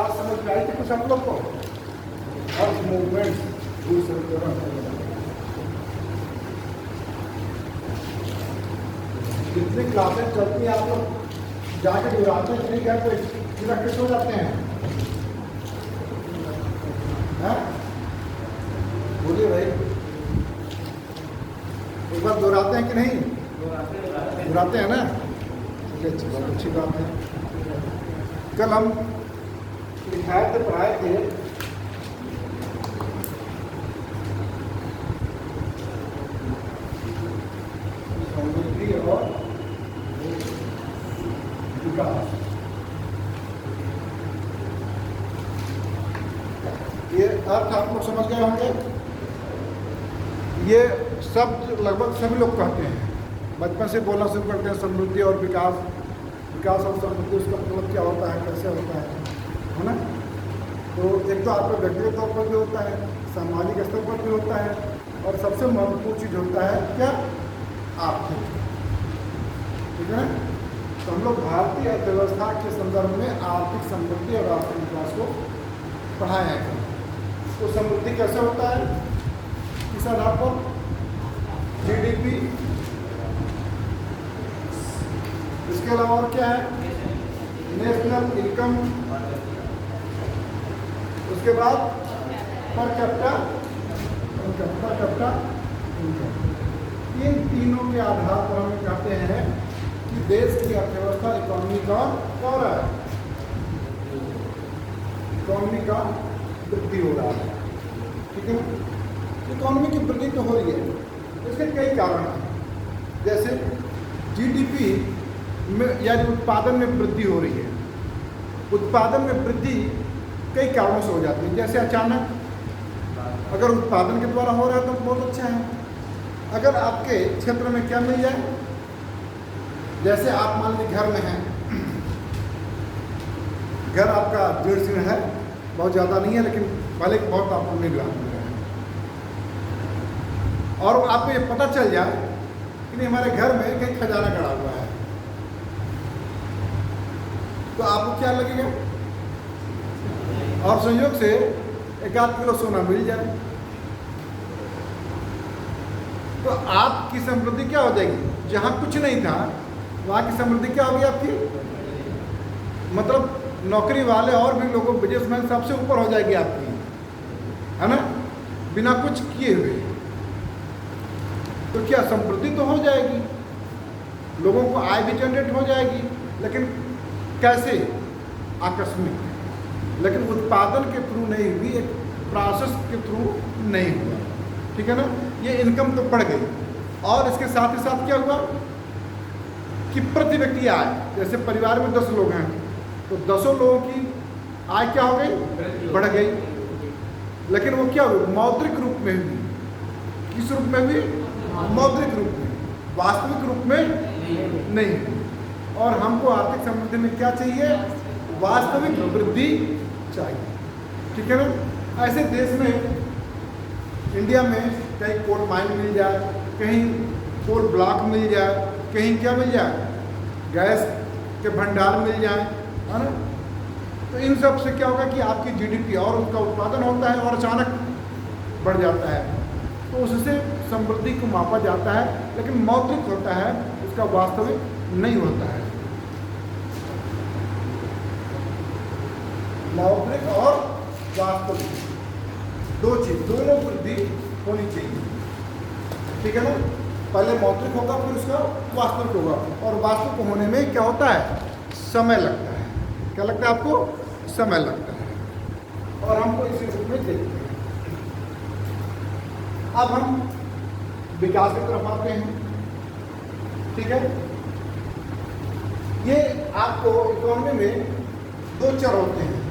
बात समझ में आई थी कुछ आप लोग को? अर्थ मूवमेंट जितनी क्लासेस चलती हैं आप लोग जाके दोहराते हैं नहीं क्या कोई इलेक्ट्रिक हो जाते हैं? बोलिए भाई, एक बार दोहराते हैं कि नहीं? दोहराते हैं ना? चलिए अच्छी बात, अच्छी बात है। कल हम लिखाए थे, पढ़ाए थे समृद्धि और विकास। ये अर्थ आप लोग समझ गए होंगे। ये शब्द लगभग सभी लोग कहते हैं, बचपन से बोलना शुरू करते हैं समृद्धि और विकास। विकास और समृद्धि उसका मतलब क्या होता है, कैसे होता है ना? तो एक तो आपका व्यक्तिगत तौर पर भी होता है, सामाजिक स्तर पर भी होता है, और सबसे महत्वपूर्ण चीज़ होता है क्या? आर्थिक। ठीक है ना? तो हम लोग भारतीय अर्थव्यवस्था के संदर्भ में आर्थिक समृद्धि और आर्थिक विकास को पढ़ाए हैं। तो समृद्धि कैसे होता है? किस आधार पर? जीडीपी, इसके अलावा और क्या है? नेशनल इनकम, उसके बाद पर कैपिटा इनकम। इन तीनों के आधार पर हम कहते हैं कि देश की अर्थव्यवस्था, इकोनॉमी का क्या हो रहा है? इकोनॉमी का वृद्धि हो रहा है। ठीक है, इकोनॉमी की वृद्धि तो हो रही है, इसके कई कारण हैं। जैसे जीडीपी में यानी उत्पादन में वृद्धि हो रही है। उत्पादन में वृद्धि कई कारणों से हो जाती है। जैसे अचानक अगर उत्पादन के द्वारा हो रहा है तो बहुत अच्छा है। अगर आपके क्षेत्र में क्या मिल जाए, जैसे आप मान लीजिए घर में हैं, घर आपका 1.5 सीढ़ है, बहुत ज़्यादा नहीं है, लेकिन पहले बहुत आपको मिल रहा है, और आपको ये पता चल जाए कि नहीं हमारे घर में कहीं खजाना गड़ा हुआ है, तो आपको क्या लगेगा? और संयोग से 1-8 किलो सोना मिल जाए तो आपकी समृद्धि क्या हो जाएगी? जहाँ कुछ नहीं था वहाँ की समृद्धि क्या होगी आपकी? मतलब नौकरी वाले और भी लोगों, बिजनेसमैन सबसे ऊपर हो जाएगी आपकी, है ना? बिना कुछ किए हुए। तो क्या समृद्धि तो हो जाएगी, लोगों को आय भी जनरेट हो जाएगी, लेकिन कैसे? आकस्मिक। लेकिन उत्पादन के थ्रू नहीं हुई, एक प्रोसेस के थ्रू नहीं हुआ। ठीक है ना? ये इनकम तो बढ़ गई, और इसके साथ ही साथ क्या हुआ कि प्रति व्यक्ति आय, जैसे परिवार में 10 लोग हैं तो 10 लोगों की आय क्या हो गई? बढ़ गई। लेकिन वो क्या हुई? मौद्रिक रूप में हुई। किस रूप में हुई? मौद्रिक रूप में, वास्तविक रूप में नहीं। और हमको आर्थिक समृद्धि में क्या चाहिए? वास्तविक वृद्धि चाहिए। ठीक है ना? ऐसे देश में, इंडिया में कहीं कोल माइन मिल जाए, कहीं कोल ब्लॉक मिल जाए, कहीं क्या मिल जाए? गैस के भंडार मिल जाए, है ना? तो इन सब से क्या होगा कि आपकी जीडीपी और उसका उत्पादन होता है और अचानक बढ़ जाता है, तो उससे समृद्धि को मापा जाता है, लेकिन मौद्रिक होता है, उसका वास्तविक नहीं होता है। मौद्रिक और वास्तविक दो चीज, दोनों वृद्धि होनी चाहिए। ठीक है ना? पहले मौद्रिक होगा, फिर उसका वास्तविक होगा, और वास्तविक होने में क्या होता है? समय लगता है। क्या लगता है आपको? समय लगता है। और हमको इसी रूप में देखते हैं। अब हम विकास की तरफ आते हैं। ठीक है? ये आपको इकोनॉमी में 2 चर होते हैं।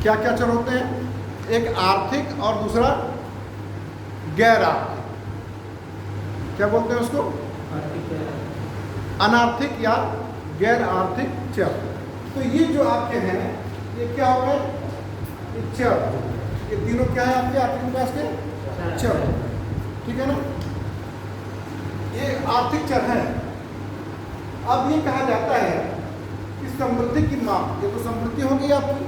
क्या क्या चर होते हैं? एक आर्थिक और दूसरा गैर आर्थिक। क्या बोलते हैं उसको? अनार्थिक या गैर आर्थिक चर। तो ये जो आपके हैं, ये क्या हो गए? ये चर। ये तीनों क्या है आपके आर्थिक विकास के? चर। ठीक है ना? ये आर्थिक चर है। अब ये कहा जाता है कि समृद्धि की माप, ये तो समृद्धि हो गई आपकी,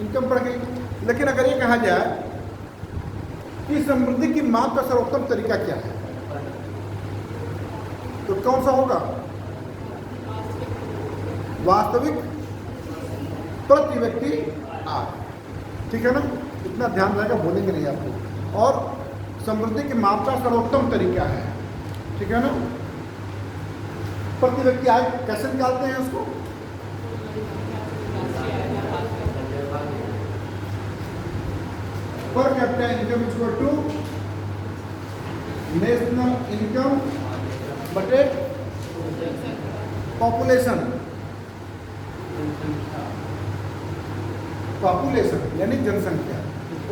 इनकम बढ़ गई। लेकिन अगर ये कहा जाए कि समृद्धि की माप का सर्वोत्तम तरीका क्या है, तो कौन सा होगा? वास्तविक प्रति व्यक्ति आय। ठीक है ना, इतना ध्यान रहेगा, बोलेंगे नहीं आपको। और समृद्धि की माप का सर्वोत्तम तरीका है, ठीक है ना। प्रति व्यक्ति आय कैसे निकालते हैं उसको? Per capita income equal to national income बटे पॉपुलेशन। पॉपुलेशन यानी जनसंख्या,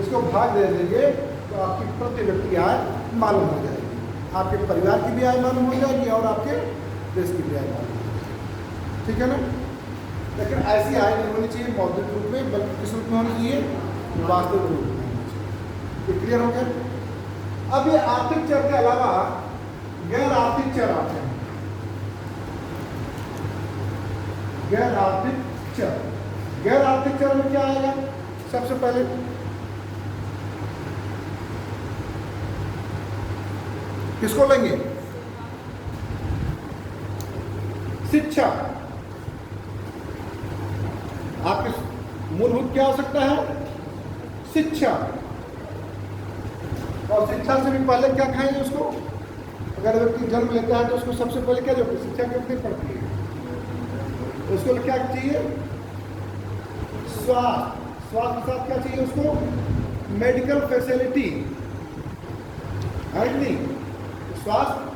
उसको भाग दे देंगे तो आपकी प्रति व्यक्ति आय मालूम हो जाएगी, आपके परिवार की भी आय मालूम हो जाएगी और आपके देश की भी आय मालूम हो जाएगी, ठीक है ना। लेकिन ऐसी आय नहीं होनी चाहिए मौद्रिक रूप में, बल्कि किस रूप में होनी चाहिए? वास्तविक रूप में होनी चाहिए। ये क्लियर हो गया? अब ये आर्थिक चर के अलावा गैर आर्थिक चर आते हैं। गैर आर्थिक चर, गैर आर्थिक चर में क्या आएगा? सबसे पहले किसको लेंगे? शिक्षा। आपकी मूलभूत क्या हो सकता है? शिक्षा। और शिक्षा से भी पहले क्या खाएंगे उसको? अगर व्यक्ति जन्म लेता है तो उसको सबसे पहले क्या जो शिक्षा की पड़ती है, उसको क्या चाहिए? स्वास्थ्य। स्वास्थ्य के साथ क्या चाहिए उसको? मेडिकल फैसिलिटी, है कि नहीं? स्वास्थ्य,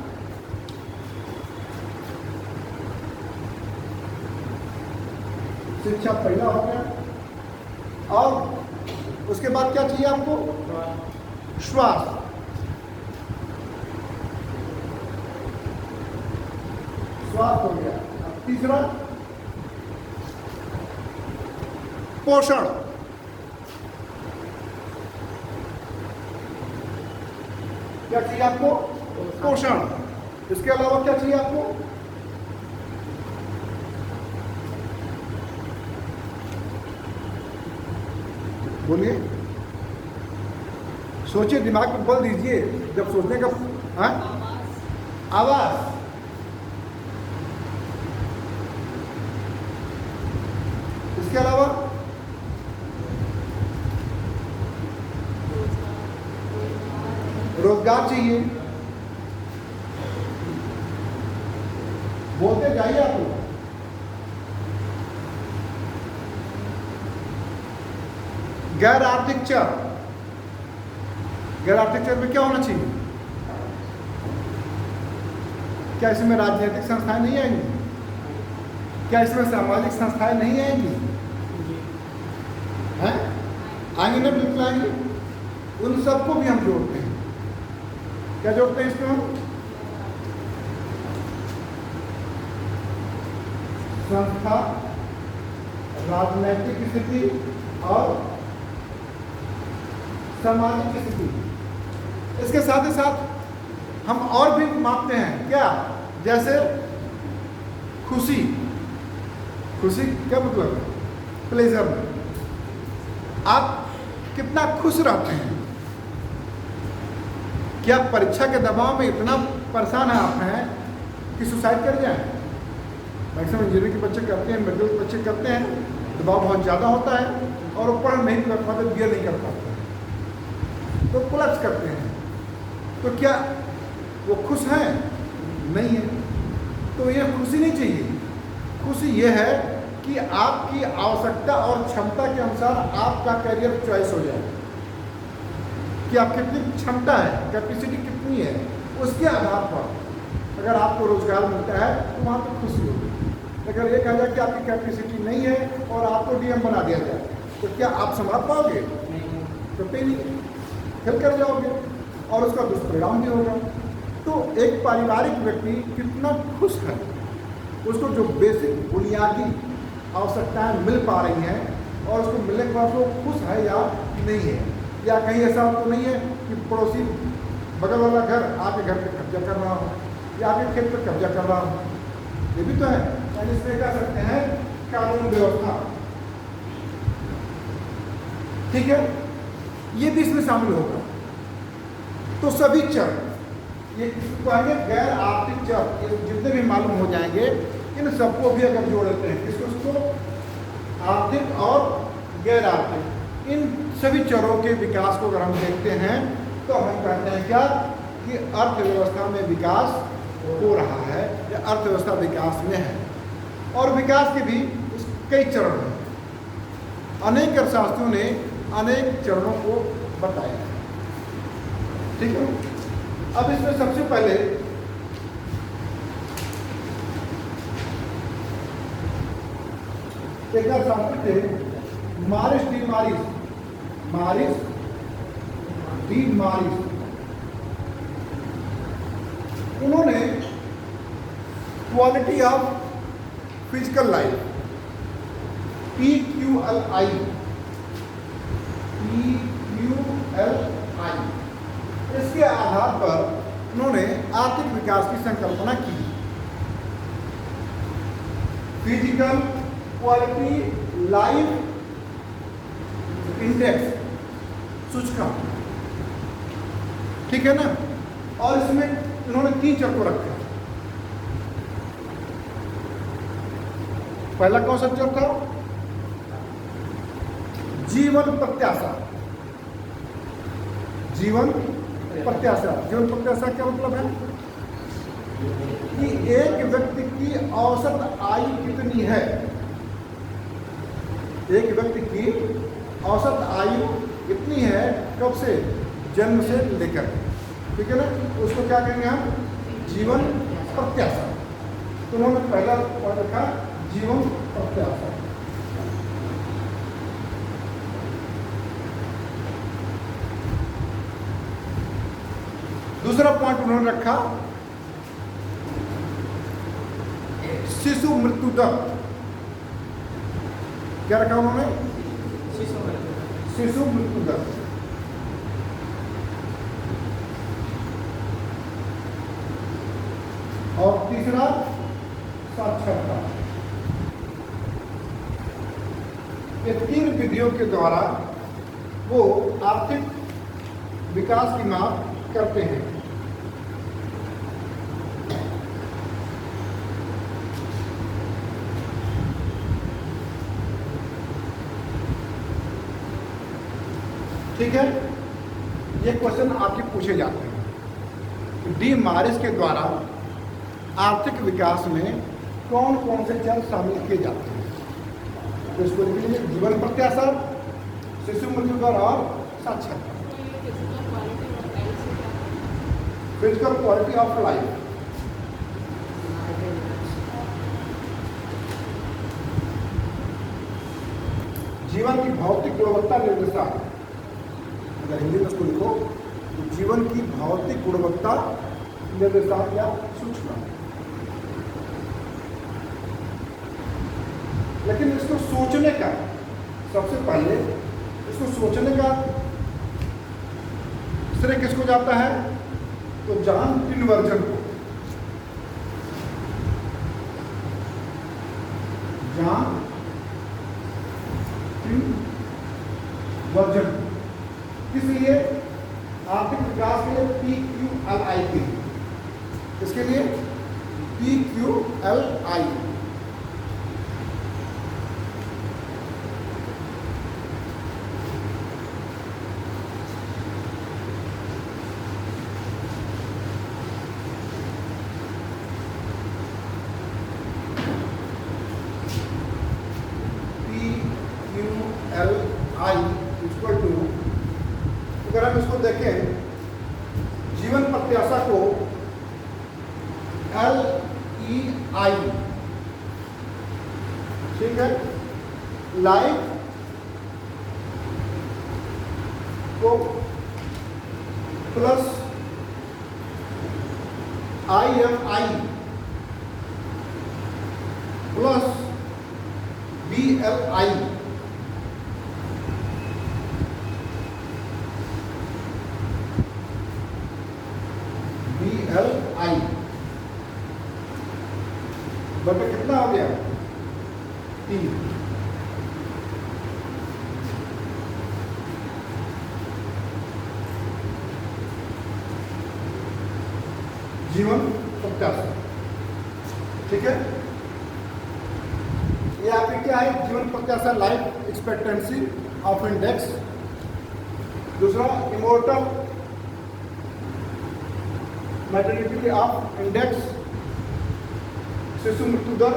शिक्षा पहला हो गया। और उसके बाद क्या चाहिए आपको? स्वास्थ्य। स्वास्थ्य हो गया। अब तीसरा पोषण। क्या चाहिए आपको? पोषण। इसके अलावा क्या चाहिए आपको? बोलिए, सोचिए, दिमाग में बल दीजिए जब सोचने का। हाँ, आवास। इसके अलावा रोजगार चाहिए। बोलते जाइए आप लोग। गैर आर्थिक चर, गैर आर्थिक चर में क्या होना चाहिए? क्या इसमें राजनीतिक संस्थाएं नहीं आएंगी? क्या इसमें सामाजिक संस्थाएं नहीं आएंगी? हैं? आएंगी ना, बिल्कुल आएंगी। उन सबको भी हम जोड़ते हैं। क्या जोड़ते हैं इसमें हम? संस्था, राजनैतिक स्थिति और सामाजिक स्थिति। इसके साथ ही साथ हम और भी मापते हैं। क्या? जैसे खुशी। खुशी क्या मतलब? प्लेजर। आप कितना खुश रहते हैं? क्या परीक्षा के दबाव में इतना परेशान है आप हैं कि सुसाइड कर जाए? मैक्सिमम इंजीनियरिंग के बच्चे करते हैं, मेडिकल के बच्चे करते हैं, दबाव बहुत ज़्यादा होता है और वो पढ़ नहीं कर पाते, बीए नहीं कर पाते, तो कोलैप्स करते हैं। तो क्या वो खुश हैं? नहीं है। तो ये खुशी नहीं चाहिए। खुशी ये है कि आपकी आवश्यकता और क्षमता के अनुसार आपका करियर चॉइस हो जाए, कि आप कितनी क्षमता है, कैपेसिटी कितनी है, उसके आधार पर अगर आपको रोजगार मिलता है तो वहाँ पर खुशी होगी। अगर ये कहा जाए कि आपकी कैपेसिटी नहीं है और आपको डीएम बना दिया जाए, तो क्या आप संभाल पाओगे? तो नहीं, फेल कर जाओगे और उसका दुष्परिणाम भी होगा। तो एक पारिवारिक व्यक्ति कितना खुश है, उसको जो बेसिक बुनियादी आवश्यकताएं मिल पा रही हैं और उसको मिलने के बाद वो खुश है या नहीं है, या कहीं ऐसा तो नहीं है कि पड़ोसी बगल वाला घर आपके घर पे कब्जा कर रहा हो या आपके खेत पर कब्जा कर रहा हो। ये भी तो है। यानी इसमें कह सकते हैं कानून व्यवस्था, ठीक है, ये भी इसमें शामिल होगा। तो सभी चर, ये कहेंगे गैर आर्थिक चर, ये जितने भी मालूम हो जाएंगे, इन सबको भी अगर जोड़ देते हैं, किसको, आर्थिक और गैर आर्थिक, इन सभी चरों के विकास को अगर हम देखते हैं तो हम कहते हैं क्या कि अर्थव्यवस्था में विकास हो रहा है या अर्थव्यवस्था विकास में है। और विकास के भी कई चरण हैं, अनेक अर्थशास्त्रियों ने अनेक चरणों को बताया, ठीक है। अब इसमें सबसे पहले एक अर्थशास्त्री थे मारिस डी मारिस, उन्होंने quality of physical life PQLI इसके आधार पर उन्होंने आर्थिक विकास की संकल्पना की। फिजिकल क्वालिटी लाइफ इंडेक्स सूचकांक, ठीक है ना। और इसमें उन्होंने 3 चर को रखा। पहला कौन सा चर था, जीवन प्रत्याशा। जीवन प्रत्याशा क्या मतलब है कि एक व्यक्ति की औसत आयु कितनी है, एक व्यक्ति की औसत आयु कितनी है, कब से, जन्म से लेकर, ठीक है ना, उसको क्या कहेंगे हम, जीवन प्रत्याशा। तो उन्होंने पहला पॉइंट रखा जीवन प्रत्याशा। दूसरा पॉइंट उन्होंने रखा शिशु मृत्यु दर। क्या रखा उन्होंने, शिशु मृत्यु दर। और तीसरा साक्षरता। ये 3 विधियों के द्वारा वो आर्थिक विकास की माप करते हैं। ठीक है, ये क्वेश्चन आपके पूछे जाते हैं। डी मारिस के द्वारा आर्थिक विकास में कौन कौन से चर शामिल किए जाते हैं, तो इसको लिख लीजिए, जीवन प्रत्याशा, शिशु मृत्यु दर और साक्षरता। फिजिकल क्वालिटी ऑफ लाइफ, जीवन की भौतिक गुणवत्ता निर्देशांक, अगर हिंदी में उसको लिखो तो जीवन की भौतिक गुणवत्ता निर्देशांक या सूचकांक। लेकिन इसको सोचने का, सबसे पहले इसको सोचने का श्रेय किसको जाता है, तो जॉन टिनवर्जन को। जॉन टिनवर्जन किस लिए, आर्थिक विकास के लिए PQLI के, इसके लिए PQLI। इक्वल टू, अगर हम इसको देखें, जीवन प्रत्याशा को LEI, ठीक है, लाइफ को प्लस IMI प्लस BLI, बटे कितना हो गया, 3। जीवन प्रत्याशा। ठीक है, ये आपकी क्या है, जीवन प्रत्याशा, लाइफ एक्सपेक्टेंसी ऑफ इंडेक्स। दूसरा इमोर्टल मैटरनिटी ऑफ इंडेक्स, शिशु मृत्यु दर।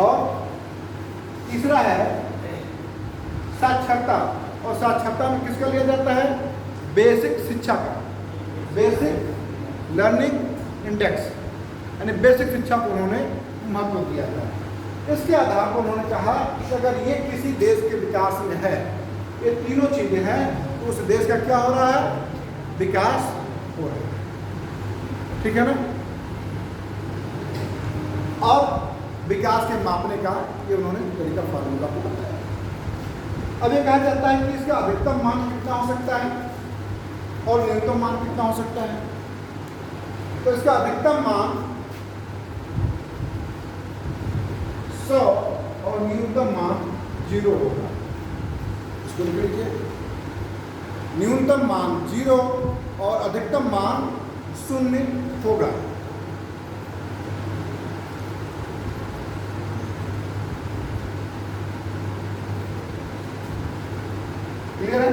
और तीसरा है साक्षरता, और साक्षरता में किसका लिया जाता है, बेसिक शिक्षा का, बेसिक लर्निंग इंडेक्स, यानी बेसिक शिक्षा को उन्होंने महत्व दिया था। इसके आधार पर उन्होंने कहा कि अगर ये किसी देश के विकास में है, ये तीनों चीजें हैं, तो उस देश का क्या हो रहा है, विकास हो रहा है। ठीक है ना। और विकास के मापने का ये उन्होंने तरीका फार्मूला को बताया। अब ये कहा जाता है कि इसका अधिकतम मान कितना हो सकता है और न्यूनतम मान कितना हो सकता है। तो इसका अधिकतम मान 100 और न्यूनतम मान 0 होगा। इसको लिख लीजिए, न्यूनतम मान 0 और अधिकतम मान 0 होगा। क्लियर है।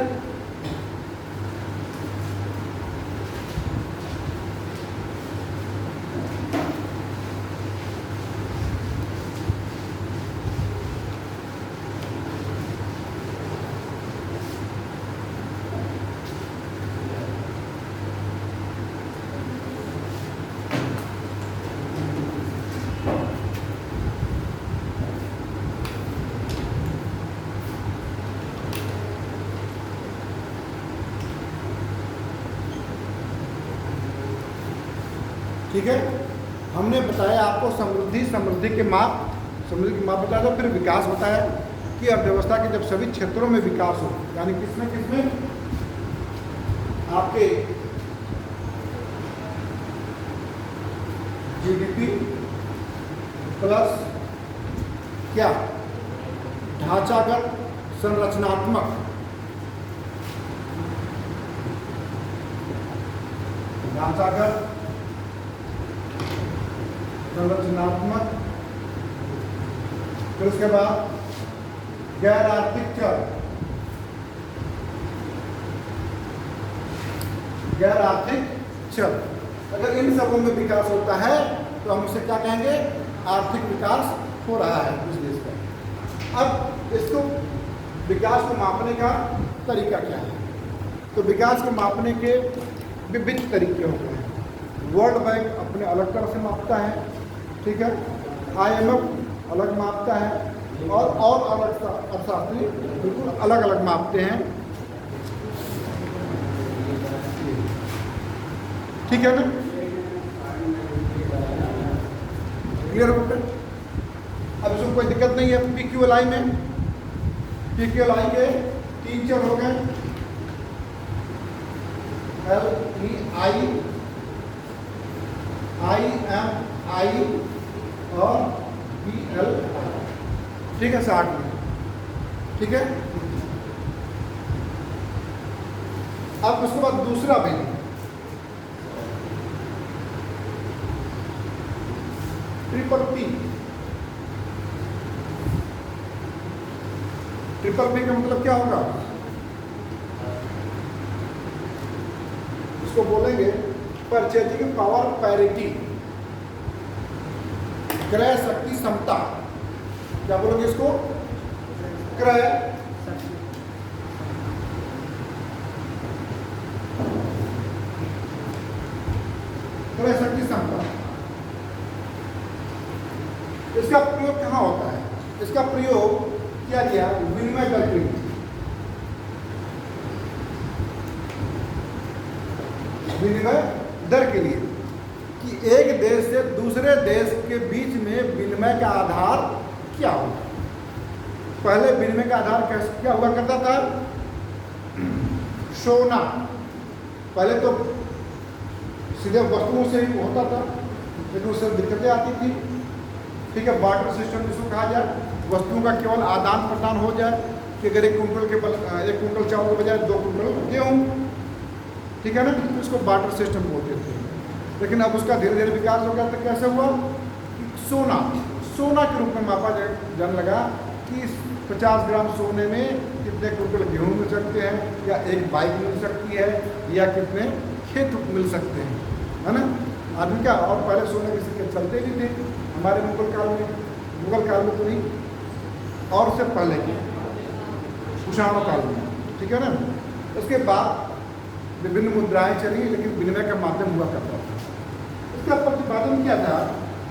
ठीक है, हमने बताया आपको समृद्धि के माप, समृद्धि के माप बताया था। फिर विकास बताया कि अर्थव्यवस्था के जब सभी क्षेत्रों में विकास हो, यानी किसमें आपके जीडीपी प्लस क्या, ढांचागत संरचनात्मक, ढांचागत संरचनात्मक, फिर उसके बाद गैर आर्थिक चर, गैर आर्थिक चर। अगर इन सबों में विकास होता है तो हम उसे क्या कहेंगे, आर्थिक विकास हो रहा है उस देश का। अब इसको विकास को मापने का तरीका क्या है, तो विकास को मापने के विविध तरीके होते हैं। वर्ल्ड बैंक अपने अलग तरह से मापता है, ठीक है, IMF अलग मापता है, और अलग अर्थशास्त्री बिल्कुल अलग अलग मापते हैं। ठीक है ना, क्लियर हो गया। अब इसमें कोई दिक्कत नहीं है। PQLI में, PQLI के 3 चर हो गए, LEI, IMI और BLI। ठीक है, 60 में। ठीक है, अब उसके बाद दूसरा भी ट्रिपल पी का मतलब क्या होगा, इसको बोलेंगे परचेजिंग पावर पैरिटी, क्रय शक्ति समता। क्या बोलोगे इसको, क्रय शक्ति समता। इसका प्रयोग कहाँ होता है, इसका प्रयोग किया गया विनिमय दर के लिए। विनिमय दर के लिए कि एक देश से दूसरे देश के बीच में विनिमय का आधार क्या होगा। पहले विनिमय का आधार क्या हुआ करता था, सोना। पहले तो सीधे वस्तुओं से ही होता था, लेकिन उससे दिक्कतें आती थी। ठीक है, बार्टर सिस्टम जिसको कहा जाए, वस्तुओं का केवल आदान प्रदान हो जाए, कि अगर 1 कुंटल चावल के बजाय 2 कुंटल गेहूँ, ठीक है ना, तो इसको बार्टर सिस्टम बोलते थे। लेकिन अब उसका धीरे धीरे विकास हो गया, तो कैसे हुआ कि सोना के रूप में मापा जाने लगा कि 50 ग्राम सोने में कितने कुंटल गेहूँ मिल सकते हैं, या एक बाइक मिल सकती है, या कितने खेत मिल सकते हैं, है ना। आदमी क्या, और पहले सोने के सिक्के चलते भी थे हमारे मुगल काल में तो नहीं, और उससे पहले के कुषाण काल में, ठीक है ना। उसके बाद विभिन्न मुद्राएं चली, लेकिन विनिमय का माध्यम हुआ करता था। इसका प्रतिपादन क्या था,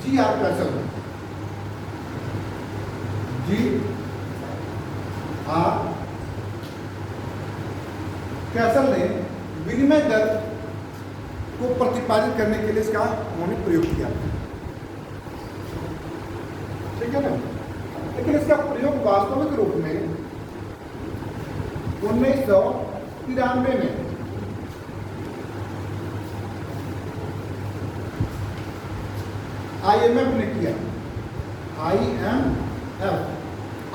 G.R. कैसल ने, G.R. कैसल ने विनिमय दर को प्रतिपादित करने के लिए इसका उन्होंने प्रयोग किया, ठीक है ना। लेकिन इसका प्रयोग वास्तविक रूप में 1993 में IMF ने किया।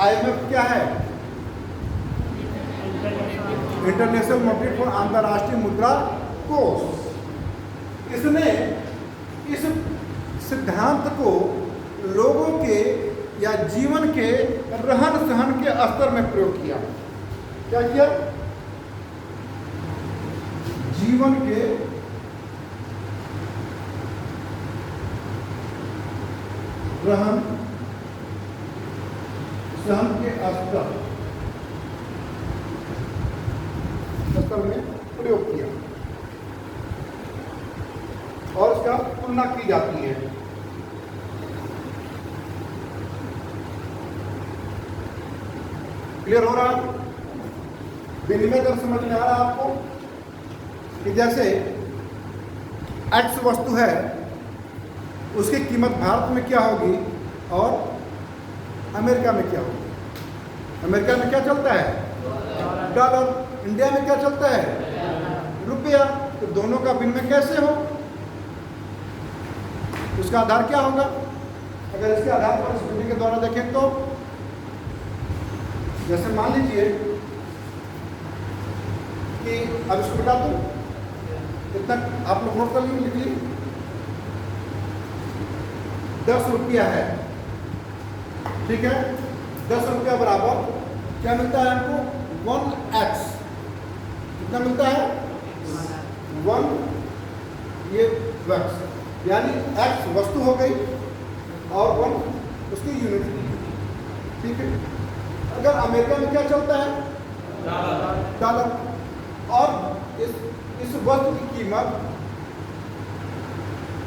IMF क्या है, इंटरनेशनल मॉनेटरी फंड, अंतर्राष्ट्रीय मुद्रा कोष। इसने इस सिद्धांत को लोगों के या जीवन के रहन सहन के स्तर में प्रयोग किया। क्या किया, जीवन के रहन सहन के स्तर में प्रयोग किया, और इसका तुलना की जाती है। क्लियर हो रहा है, विनिमय दर समझ में आ रहा है आपको, कि जैसे एक्स वस्तु है, उसकी कीमत भारत में क्या होगी और अमेरिका में क्या होगी। अमेरिका में क्या चलता है, डॉलर, इंडिया में क्या चलता है, रुपया। तो दोनों का विनिमय कैसे हो, उसका आधार क्या होगा। अगर इसके आधार पर इस विधि के द्वारा देखें तो, जैसे मान लीजिए कि अब इसको बता दूं, इतना आप लोग नोट कर लीजिए, लिख लीजिए। 10 रुपया है, ठीक है। 10 रुपया बराबर क्या मिलता है हमको, 1x। कितना मिलता है, 1 ये x, यानी x वस्तु हो गई और 1 उसकी यूनिट, ठीक है। अगर अमेरिका में क्या चलता है, डॉलर, और इस वस्तु की कीमत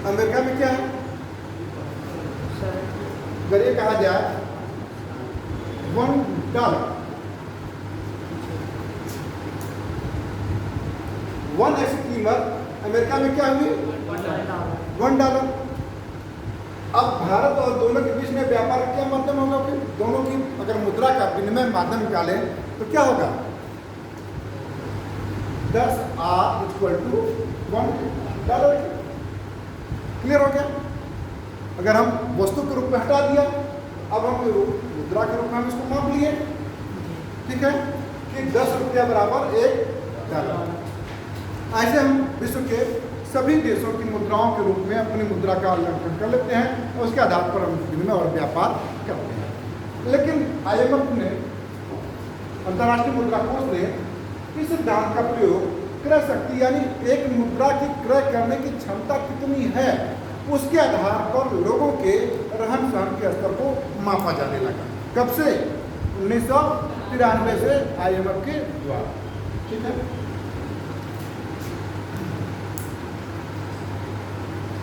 अमेरिका में क्या है, अगर ये कहा जाए $1, 1x कीमत अमेरिका में क्या हुई, $1। अब भारत और दोनों के बीच में व्यापार का क्या माध्यम होगा, फिर दोनों की अगर मुद्रा का विनिमय माध्यम निकालें तो क्या होगा, 10R = $1। क्लियर हो गया। अगर हम वस्तु के रूप में हटा दिया, अब हम मुद्रा के रूप में हम इसको माप लिए, ठीक है, कि 10 रुपया बराबर $1। ऐसे हम विश्व के सभी देशों की मुद्राओं के रूप में अपनी मुद्रा का आकलन कर लेते हैं, और उसके आधार पर हम विनिमय और व्यापार करते हैं। लेकिन IMF ने, अंतर्राष्ट्रीय मुद्रा कोष ने, इस सिद्धांत का प्रयोग क्रय शक्ति, यानी एक मुद्रा की क्रय करने की क्षमता कितनी है, उसके आधार पर लोगों के रहन सहन के स्तर को मापा जाने लगा। कब से, 1993 से IMF के द्वारा, ठीक है।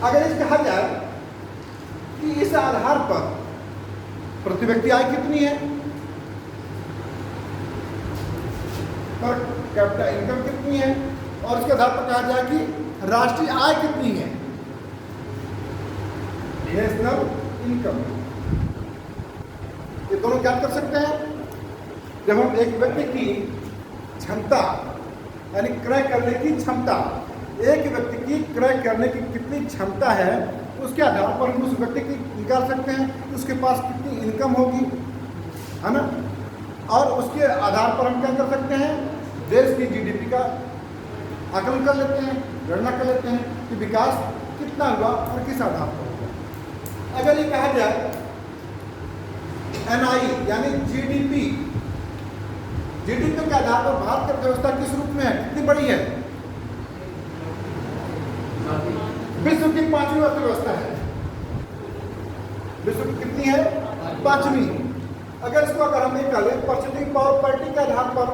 अगर इस कहा जाए कि इस आधार पर प्रति व्यक्ति आय कितनी है, पर कैपिटा इनकम कितनी है, और इसके आधार पर कहा जाए कि राष्ट्रीय आय कितनी है, नेशनल इनकम, ये दोनों क्या कर सकते हैं। जब हम एक व्यक्ति की क्षमता, यानी क्रय करने की क्षमता, एक व्यक्ति की क्रय करने की कितनी क्षमता है, उसके आधार पर हम उस व्यक्ति की निकाल सकते हैं कि उसके पास कितनी इनकम होगी, है ना। और उसके आधार पर हम क्या कर सकते हैं, देश की जीडीपी का आकलन कर लेते हैं, गणना कर लेते हैं कि विकास कितना हुआ और किस आधार पर हुआ। अगर ये कहा जाए एनआई यानी जीडीपी, जीडीपी के आधार पर भारत की अर्थव्यवस्था किस रूप में है, कितनी बड़ी है, विश्व की 5वीं अर्थव्यवस्था है। विश्व की कितनी है, 5वीं। अगर इसको अगर हम निकालें परचेजिंग पावर पार्टी के आधार पर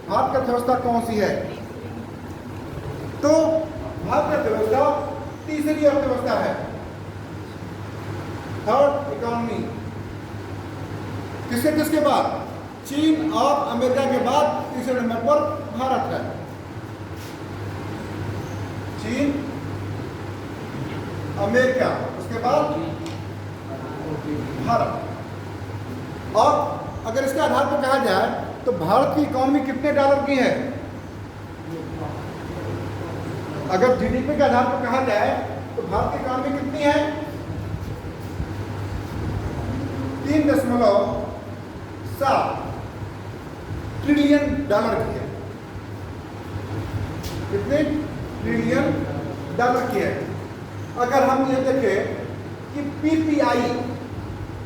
भारत की अर्थव्यवस्था कौन सी है, तो भारत की अर्थव्यवस्था 3री अर्थव्यवस्था है, 3rd इकोनॉमी। किसके किसके बाद, चीन और अमेरिका के बाद 3रे नंबर पर भारत है। चीन, अमेरिका, उसके बाद भारत। और अगर इसके आधार पर कहा जाए तो भारत की इकोनॉमी कितने डॉलर की है, अगर जीडीपी के आधार पर कहा जाए तो भारत की इकोनॉमी कितनी है, 3.7 ट्रिलियन डॉलर की है। कितने ट्रिलियन डॉलर की है। अगर हम ये देखें कि पीपीआई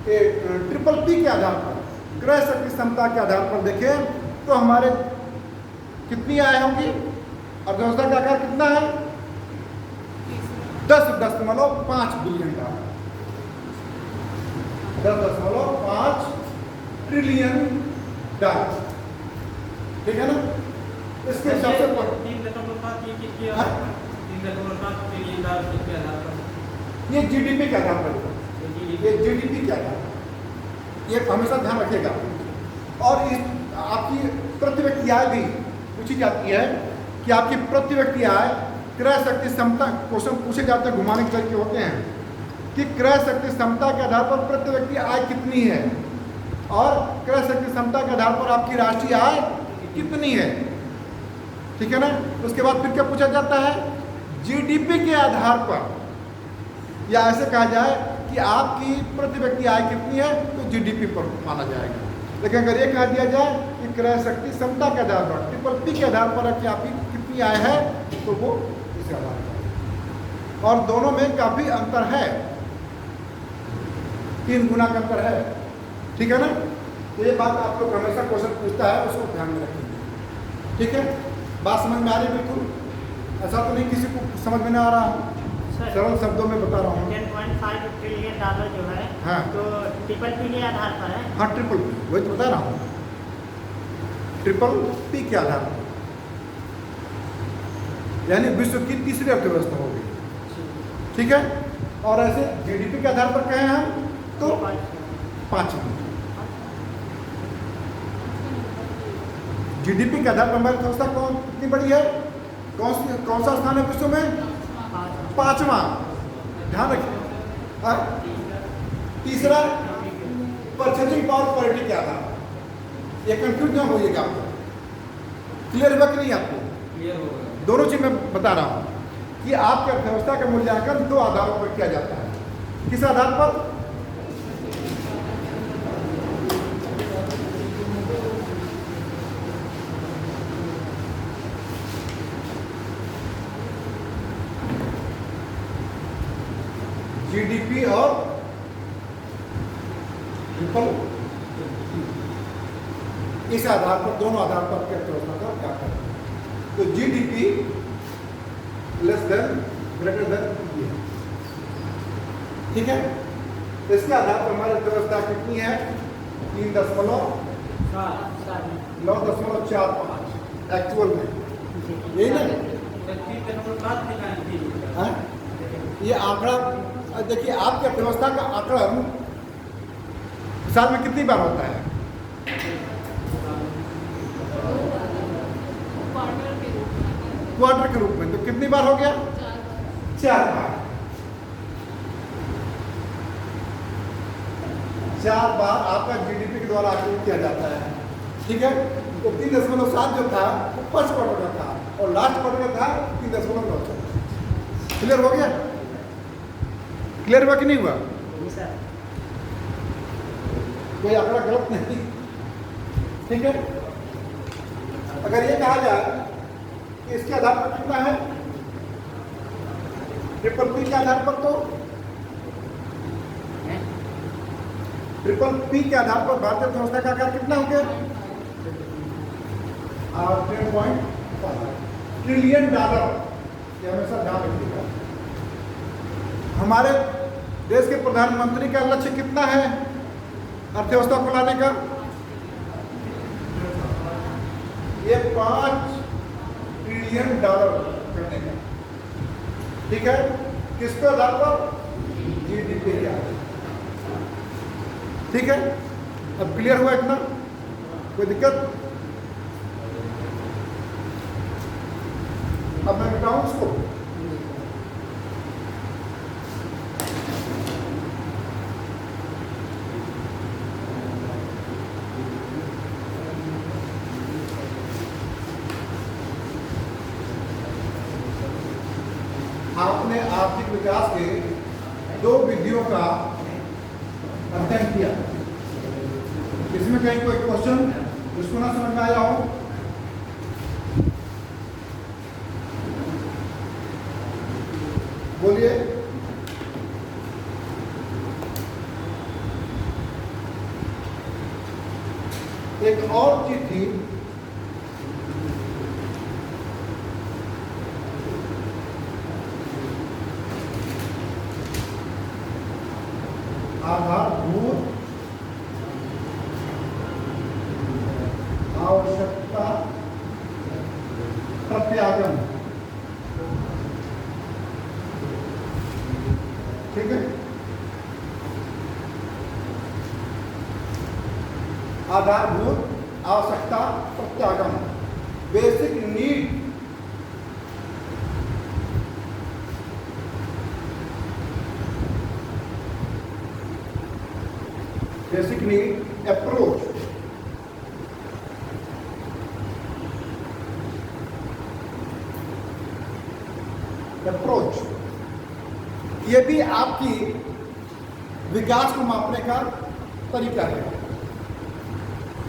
ट्रिपल पी के आधार पर, क्रय शक्ति क्षमता के आधार पर देखें तो हमारे कितनी आय होगी, अर्थव्यवस्था का आकार कितना है, 10.5 बिलियन डॉलर, 10.5 ट्रिलियन डॉलर, ठीक है ना। इसके हिसाब से 3.7 ये जीडीपी के आधार पर, ये जीडीपी के आधार पर, ये हमेशा ध्यान रखिएगा। और इस आपकी प्रति व्यक्ति आय भी पूछी जाती है कि आपकी प्रति व्यक्ति आय, क्रय शक्ति क्षमता, क्वेश्चन पूछे जाते हैं घुमाने के तरीके होते हैं कि क्रय शक्ति क्षमता के आधार पर प्रति व्यक्ति आय कितनी है और क्रय शक्ति क्षमता के आधार पर आपकी राष्ट्रीय आय कितनी है, ठीक है ना। उसके बाद फिर क्या पूछा जाता है, जीडीपी के आधार पर, या ऐसे कहा जाए कि आपकी प्रति व्यक्ति आय कितनी है तो जीडीपी पर माना जाएगा। लेकिन अगर ये कहा दिया जाए कि क्रय शक्ति क्षमता के आधार पर, ट्रिपल पी के आधार पर कि आपकी कितनी आय है, तो वो इस आधार पर, और दोनों में काफ़ी अंतर है, 3 गुना का अंतर है, ठीक है ना। तो ये बात आप लोग हमेशा क्वेश्चन पूछता है, उसको ध्यान में रखेंगे, ठीक है। बात समझ में आ रही बिल्कुल, ऐसा तो नहीं किसी को समझ में नहीं आ रहा, सरल शब्दों में बता रहा हूँ। 10.5 ट्रिलियन डॉलर जो है, हाँ, तो ट्रिपल पी के आधार पर है। हाँ, ट्रिपल पी, वही तो बता रहा हूँ, ट्रिपल पी के आधार पर, यानी विश्व की 3री अर्थव्यवस्था होगी, ठीक है। और ऐसे जीडीपी के आधार पर कहें हम तो 5वीं। जीडीपी के आधार पर हमारी अर्थव्यवस्था कितनी बड़ी है, कौन सा स्थान है विश्व में, 5वां, ध्यान रखिए। 3रा परचेजिंग पावर पार्टी के आधार, ये कंफ्यूज ना होइएगा, आपको क्लियर हुआ कि नहीं, आपको क्लियर होगा। दोनों चीज मैं बता रहा हूँ कि आपकी अर्थव्यवस्था का मूल्यांकन 2 आधारों पर किया जाता है। किस आधार पर, जीडीपी और ट्रिपल, इस आधार पर, दोनों आधार पर आपकी अर्थव्यवस्था का क्या करें। तो GDP less than greater than ये, ठीक है। इसके आधार पर हमारी अर्थव्यवस्था कितनी है, 3.945 एक्चुअल में, यही ना। ये आंकड़ा देखिए, आपकी अर्थव्यवस्था का आकलन साल में कितनी बार होता है, क्वार्टर के रूप में, तो कितनी बार हो गया, 4 बार। 4 बार आपका जीडीपी के द्वारा आकलन किया जाता है, ठीक है। तो 3.7 जो था वो फर्स्ट क्वार्टर का था और लास्ट क्वार्टर का था 3.9। क्लियर हो गया, क्लियर हुआ कि नहीं हुआ, कोई आंकड़ा गलत नहीं, ठीक है। अगर ये कहा जाए कि इसके आधार पर कितना है, ट्रिपल पी के आधार पर, तो ट्रिपल पी के आधार पर भारतीय अर्थव्यवस्था का आकार कितना हो गया, 10.5 ट्रिलियन डॉलर। ये हमेशा ध्यान रखिएगा। हमारे देश के प्रधानमंत्री का लक्ष्य कितना है अर्थव्यवस्था को लाने का, ये 5 ट्रिलियन डॉलर करने का। ठीक है, किसके आधार पर, जीडीपी के आधार। ठीक है, अब क्लियर हुआ इतना, कोई दिक्कत? अब मैं बताऊं इसको, आपने आर्थिक विकास के 2 विधियों का अध्ययन किया। इसमें कहीं कोई क्वेश्चन जिसको ना समझ में आया हो? बोलिए। एक और चीज थी, आधारभूत आवश्यकता प्रत्यागम। ठीक है, आधारभूत आवश्यकता प्रत्यागम, basic need. Basic need approach. ये भी आपकी विकास को मापने का तरीका है।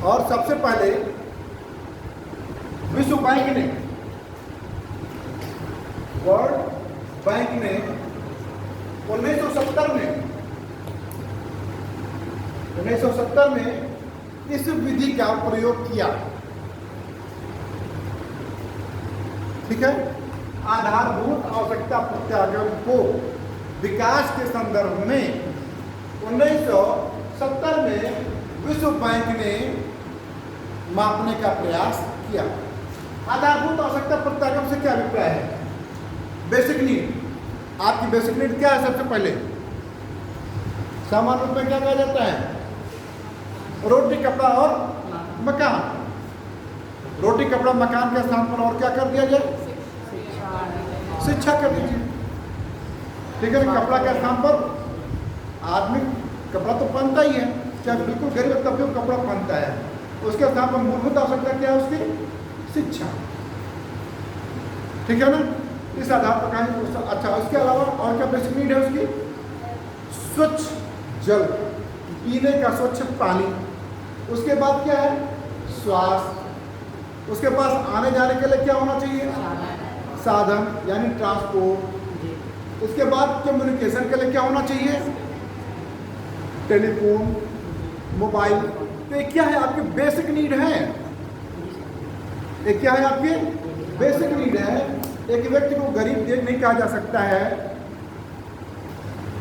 और सबसे पहले विश्व बैंक ने, वर्ल्ड बैंक ने 1970 में इस विधि का प्रयोग किया। ठीक है, आधारभूत आवश्यकता प्रत्यागम को विकास के संदर्भ में 1970 में विश्व बैंक ने मापने का प्रयास किया। आधारभूत आवश्यकता प्रत्यागम से क्या अभिप्राय है? Basic need. आपकी बेसिक नीड क्या है? सबसे पहले सामान्य रूप में क्या कहा जाता है? रोटी, कपड़ा और मकान। रोटी, कपड़ा, मकान के स्थान पर और क्या कर दिया जाए? शिक्षा कर दीजिए। ठीक है, कपड़ा के स्थान पर आदमी, कपड़ा तो पहनता ही है, चाहे बिल्कुल गरीब तब भी कपड़ा पहनता है। उसके स्थान पर मूलभूत आवश्यकता क्या है उसकी? शिक्षा। ठीक है ना, इस आधार पर कहें। अच्छा, उसके अलावा और क्या बेसिक नीड है उसकी? स्वच्छ जल, पीने का स्वच्छ पानी। उसके बाद क्या है? स्वास्थ्य। उसके पास आने जाने के लिए क्या होना चाहिए? साधन, यानी ट्रांसपोर्ट। उसके बाद कम्युनिकेशन के लिए क्या होना चाहिए? Telephone, mobile. तो ये क्या है? आपके बेसिक नीड है। ये क्या है? आपके बेसिक नीड है। एक व्यक्ति को गरीब नहीं कहा जा सकता है।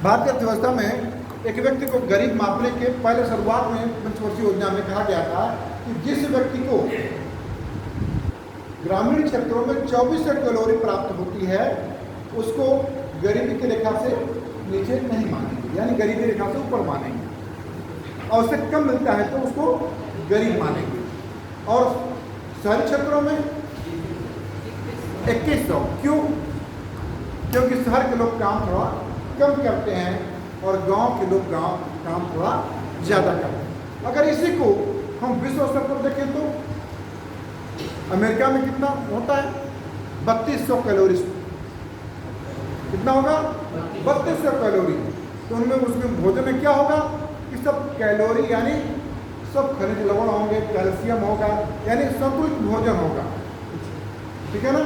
भारतीय अर्थव्यवस्था में एक व्यक्ति को गरीब मापने के पहले शुरुआत में पंचवर्षीय योजना में कहा गया था कि जिस व्यक्ति को ग्रामीण क्षेत्रों में 2400 कैलोरी प्राप्त होती है उसको गरीबी की रेखा से नीचे नहीं मानेंगे, यानी गरीबी रेखा से ऊपर मानेंगे। और उससे कम मिलता है तो उसको गरीब मानेंगे। और शहरी क्षेत्रों में 2100। क्यों? क्योंकि शहर के लोग काम थोड़ा कम करते हैं और गांव के लोग काम थोड़ा ज़्यादा करते हैं। अगर इसी को हम विश्व स्तर पर देखें तो अमेरिका में कितना होता है? 3200 कैलोरी। कितना होगा? 3200 कैलोरी। तो उनमें उसमें भोजन में क्या होगा कि सब कैलोरी, यानी सब खनिज लवण होंगे, कैल्शियम होगा, यानी संतुलित भोजन होगा। ठीक है ना।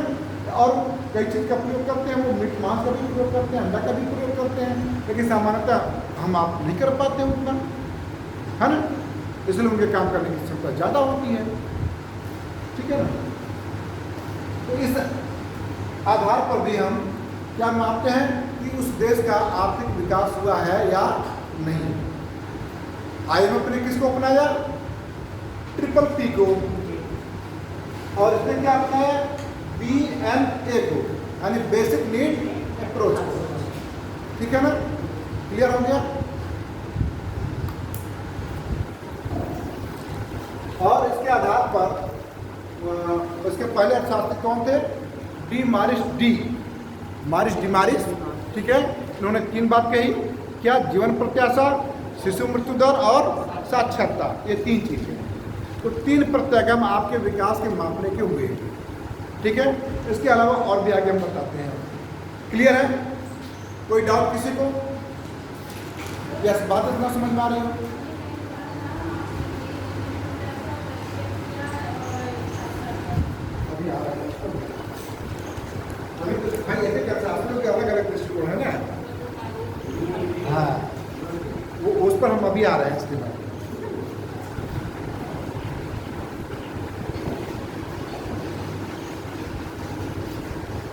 और कई चीज़ का प्रयोग करते हैं, वो मीट मांस का भी प्रयोग करते हैं, अंडा का भी प्रयोग करते हैं, लेकिन सामान्यतः हम आप नहीं कर पाते हैं उतना, है ना। इसलिए उनके काम करने की क्षमता ज़्यादा होती है। ठीक है ना। तो इस आधार पर भी हम क्या मानते हैं कि उस देश का आर्थिक विकास हुआ है या नहीं। IMF ने किसको अपनाया? ट्रिपल P को। और इसने क्या अपनाया? BNA को, यानी बेसिक नीड अप्रोच को। ठीक है ना। क्लियर हो गया। और इसके आधार पर इसके पहले अर्थशास्त्री कौन थे? मारिस डिमारिस। ठीक है। इन्होंने 3 बात कही, क्या? जीवन प्रत्याशा, शिशु मृत्यु दर और साक्षरता, ये 3 चीज़ें। तो 3 प्रत्यागम आपके विकास के मापने के हुए। ठीक है। इसके अलावा और भी आगे हम बताते हैं। क्लियर है? कोई डाउट किसी को? यस, बात इतना समझ में आ रही हो? अभी आ रहा है। अभी तो भाई ऐसे क्या शास्त्रों के अलग अलग दृष्टिकोण है ना। हाँ, वो उस पर हम अभी आ रहे हैं इसके बाद।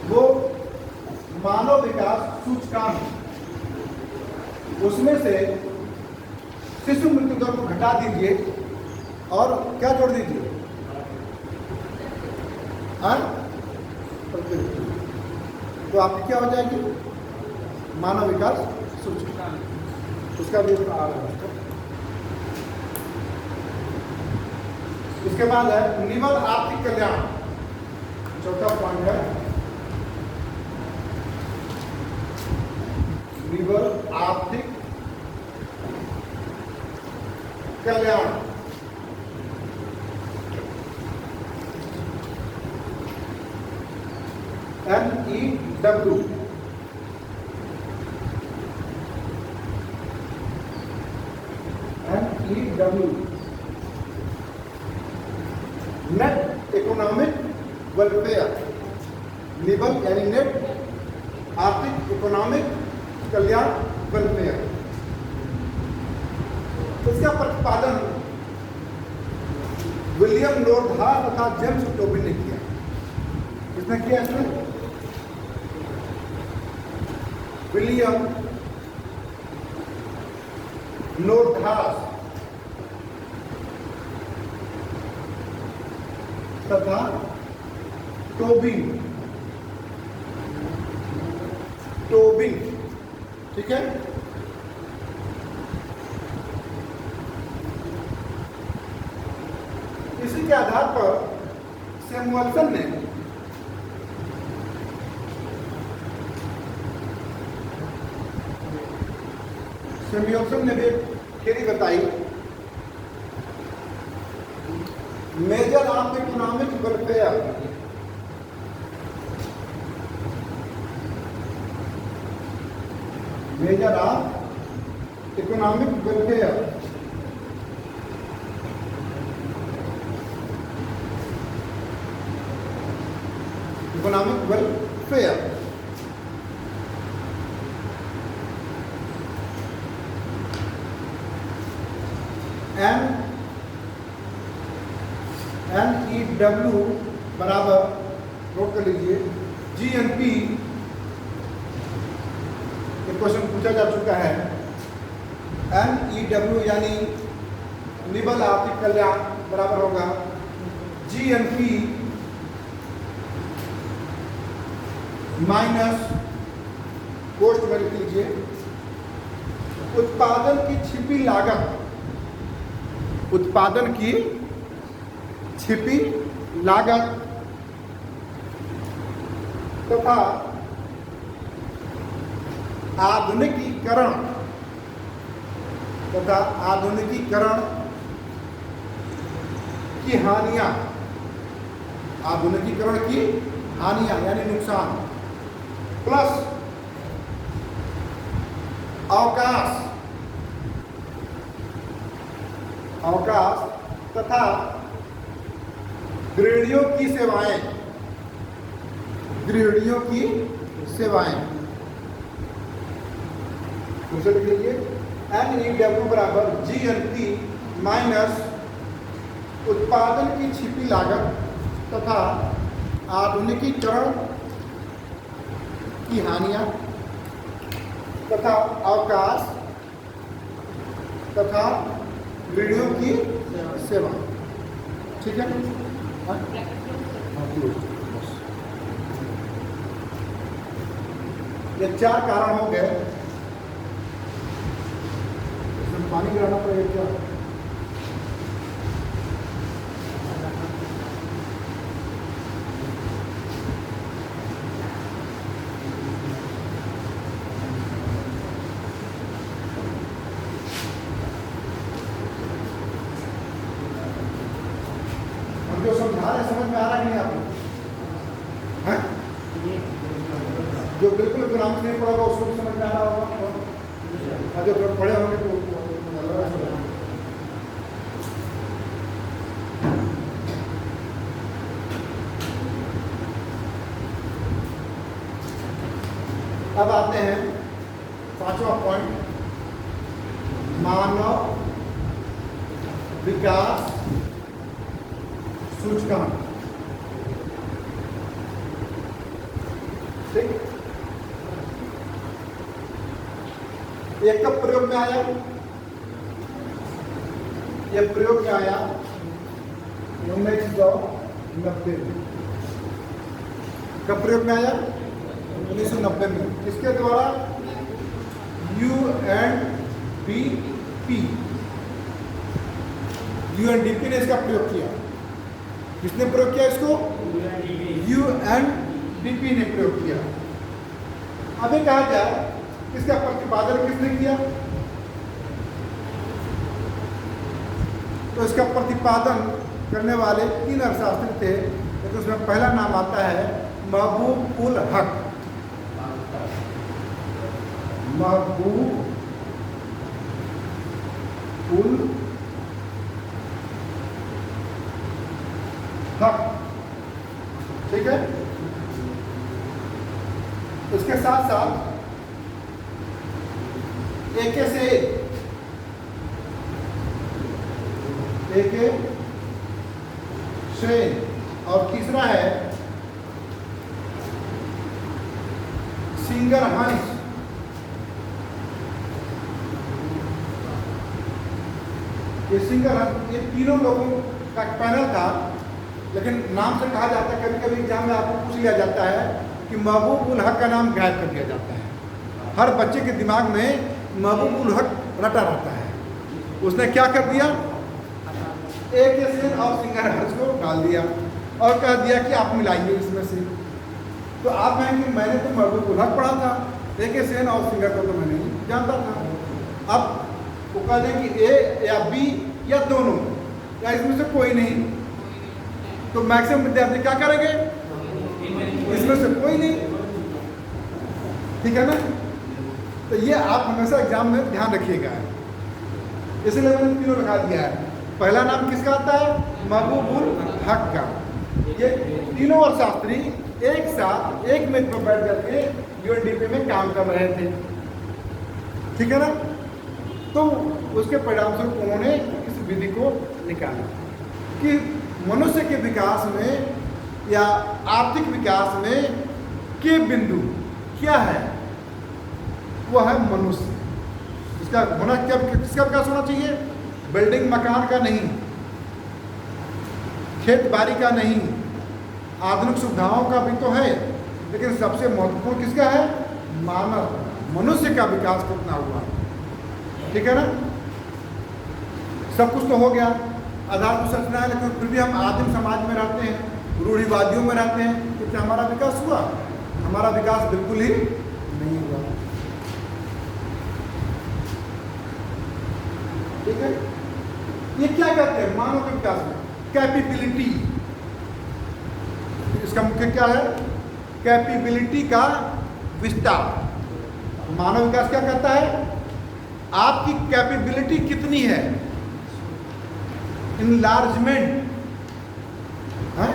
वो मानव विकास सूचकांक, उसमें से शिशु मृत्यु दर को घटा दीजिए और क्या जोड़ दीजिए? तो आपकी क्या हो जाएगी? मानव विकास सूचकांक। उसका भी आ रहा है। इसके बाद है निवल आर्थिक कल्याण, चौथा पॉइंट है निवल आर्थिक कल्याण। NEW। Net economic welfare. Nibble यानी नेट आर्थिक इकोनॉमिक कल्याण वेलफेयर। इसका प्रतिपादन विलियम नोरधा तथा जेम्स टोबिन ने किया। किसने किया? इसमें विलियम नोरधास तथा टोबिन। ठीक है। इसी के आधार पर सैमुअल्सन ने भी एक थ्योरी बताई, measure of economic welfare. Measure of economic welfare. Economic welfare NEW बराबर, नोट कर लीजिए, GNP। एक क्वेश्चन पूछा जा चुका है। NEW यानी निबल आर्थिक कल्याण बराबर होगा GNP माइनस, पोस्ट में लिख लीजिए, उत्पादन की छिपी लागत। उत्पादन की छिपी लागत तथा आधुनिकीकरण की हानियां। आधुनिकीकरण की हानियां यानी नुकसान, प्लस अवकाश तथा गृहिणियों की सेवाएं, गृहिणियों की सेवाएं। दूसरे लिख लीजिए NEW बराबर GNP माइनस उत्पादन की छिपी लागत तथा आधुनिकीकरण की हानियां तथा अवकाश तथा गृहिणियों की सेवा। ठीक है, हाँ? बस। ये 4 कारण हो गए। इसमें पानी गिराना पड़ेगा क्या? जो समझा रहे समझ में आ रहा है कि नहीं आपको? हैं? जो बिल्कुल ग्राम से नहीं पढ़ा होगा उसको भी समझ में आ रहा होगा, और जो पढ़े होंगे तो अब आते हैं 5वां पॉइंट, मानव विकास सूचकांक। ठीक, एक कब प्रयोग में आया? यह प्रयोग में आया 1990 में। कब प्रयोग में आया? 1990 में। किसके द्वारा? UNDP ने इसका प्रयोग किया। किसने प्रयोग किया इसको? UNDP ने प्रयोग किया। अभी कहा जाए इसका प्रतिपादन किसने किया? तो इसका प्रतिपादन करने वाले 3 अर्थशास्त्री थे। तो उसमें पहला नाम आता है महबूब उल हक। महबूब उल हक। ठीक है, उसके साथ साथ एक सेन और तीसरा है सिंगर हंस। ये सिंगर हंस, ये तीनों लोगों का पैनल था। लेकिन नाम से कहा जाता है, कभी कभी एग्जाम में आपको पूछ लिया जाता है कि महबूब उल हक का नाम गायब कर दिया जाता है। हर बच्चे के दिमाग में महबूब उल हक रटा रहता है। उसने क्या कर दिया? एक सेन और सिंगर हंस को डाल दिया और कह दिया कि आप मिलाइए इसमें से। तो आप कहेंगे मैंने तो महबूब उल हक पढ़ा था, एक सेन और सिंगर को तो मैं नहीं जानता था। अब वो कह दें कि ए या बी या दोनों या इसमें से कोई नहीं, तो मैक्सिमम विद्यार्थी क्या करेंगे? इसमें से कोई नहीं। ठीक है ना? तो ये आप हमेशा एग्जाम में ध्यान रखिएगा। इसलिए मैंने तीनों लिखा दिया है। पहला नाम किसका आता है? महबूब उल हक का। ये तीनों अर्थशास्त्री एक साथ एक मेज पर बैठ करके UNDP में काम कर रहे थे। ठीक है ना? तो उसके परिणाम स्वरूप उन्होंने इस विधि को निकाला कि मनुष्य के विकास में या आर्थिक विकास में के बिंदु क्या है? वो है मनुष्य। इसका होना क्या, किसका विकास होना चाहिए? बिल्डिंग मकान का नहीं, खेत बाड़ी का नहीं, आधुनिक सुविधाओं का भी तो है, लेकिन सबसे महत्वपूर्ण किसका है? मानव, मनुष्य का विकास कितना हुआ। ठीक है ना? सब कुछ तो हो गया, आधार को संरचना है, लेकिन फिर भी हम आदिम समाज में रहते हैं, रूढ़िवादियों में रहते हैं। कितना हमारा विकास हुआ? हमारा विकास बिल्कुल ही नहीं हुआ। ठीक है, ये क्या कहते हैं मानव के विकास में? कैपेबिलिटी। इसका मुख्य क्या है? कैपेबिलिटी का विस्तार। मानव विकास क्या कहता है? आपकी कैपेबिलिटी कितनी है, इनलार्जमेंट हैं?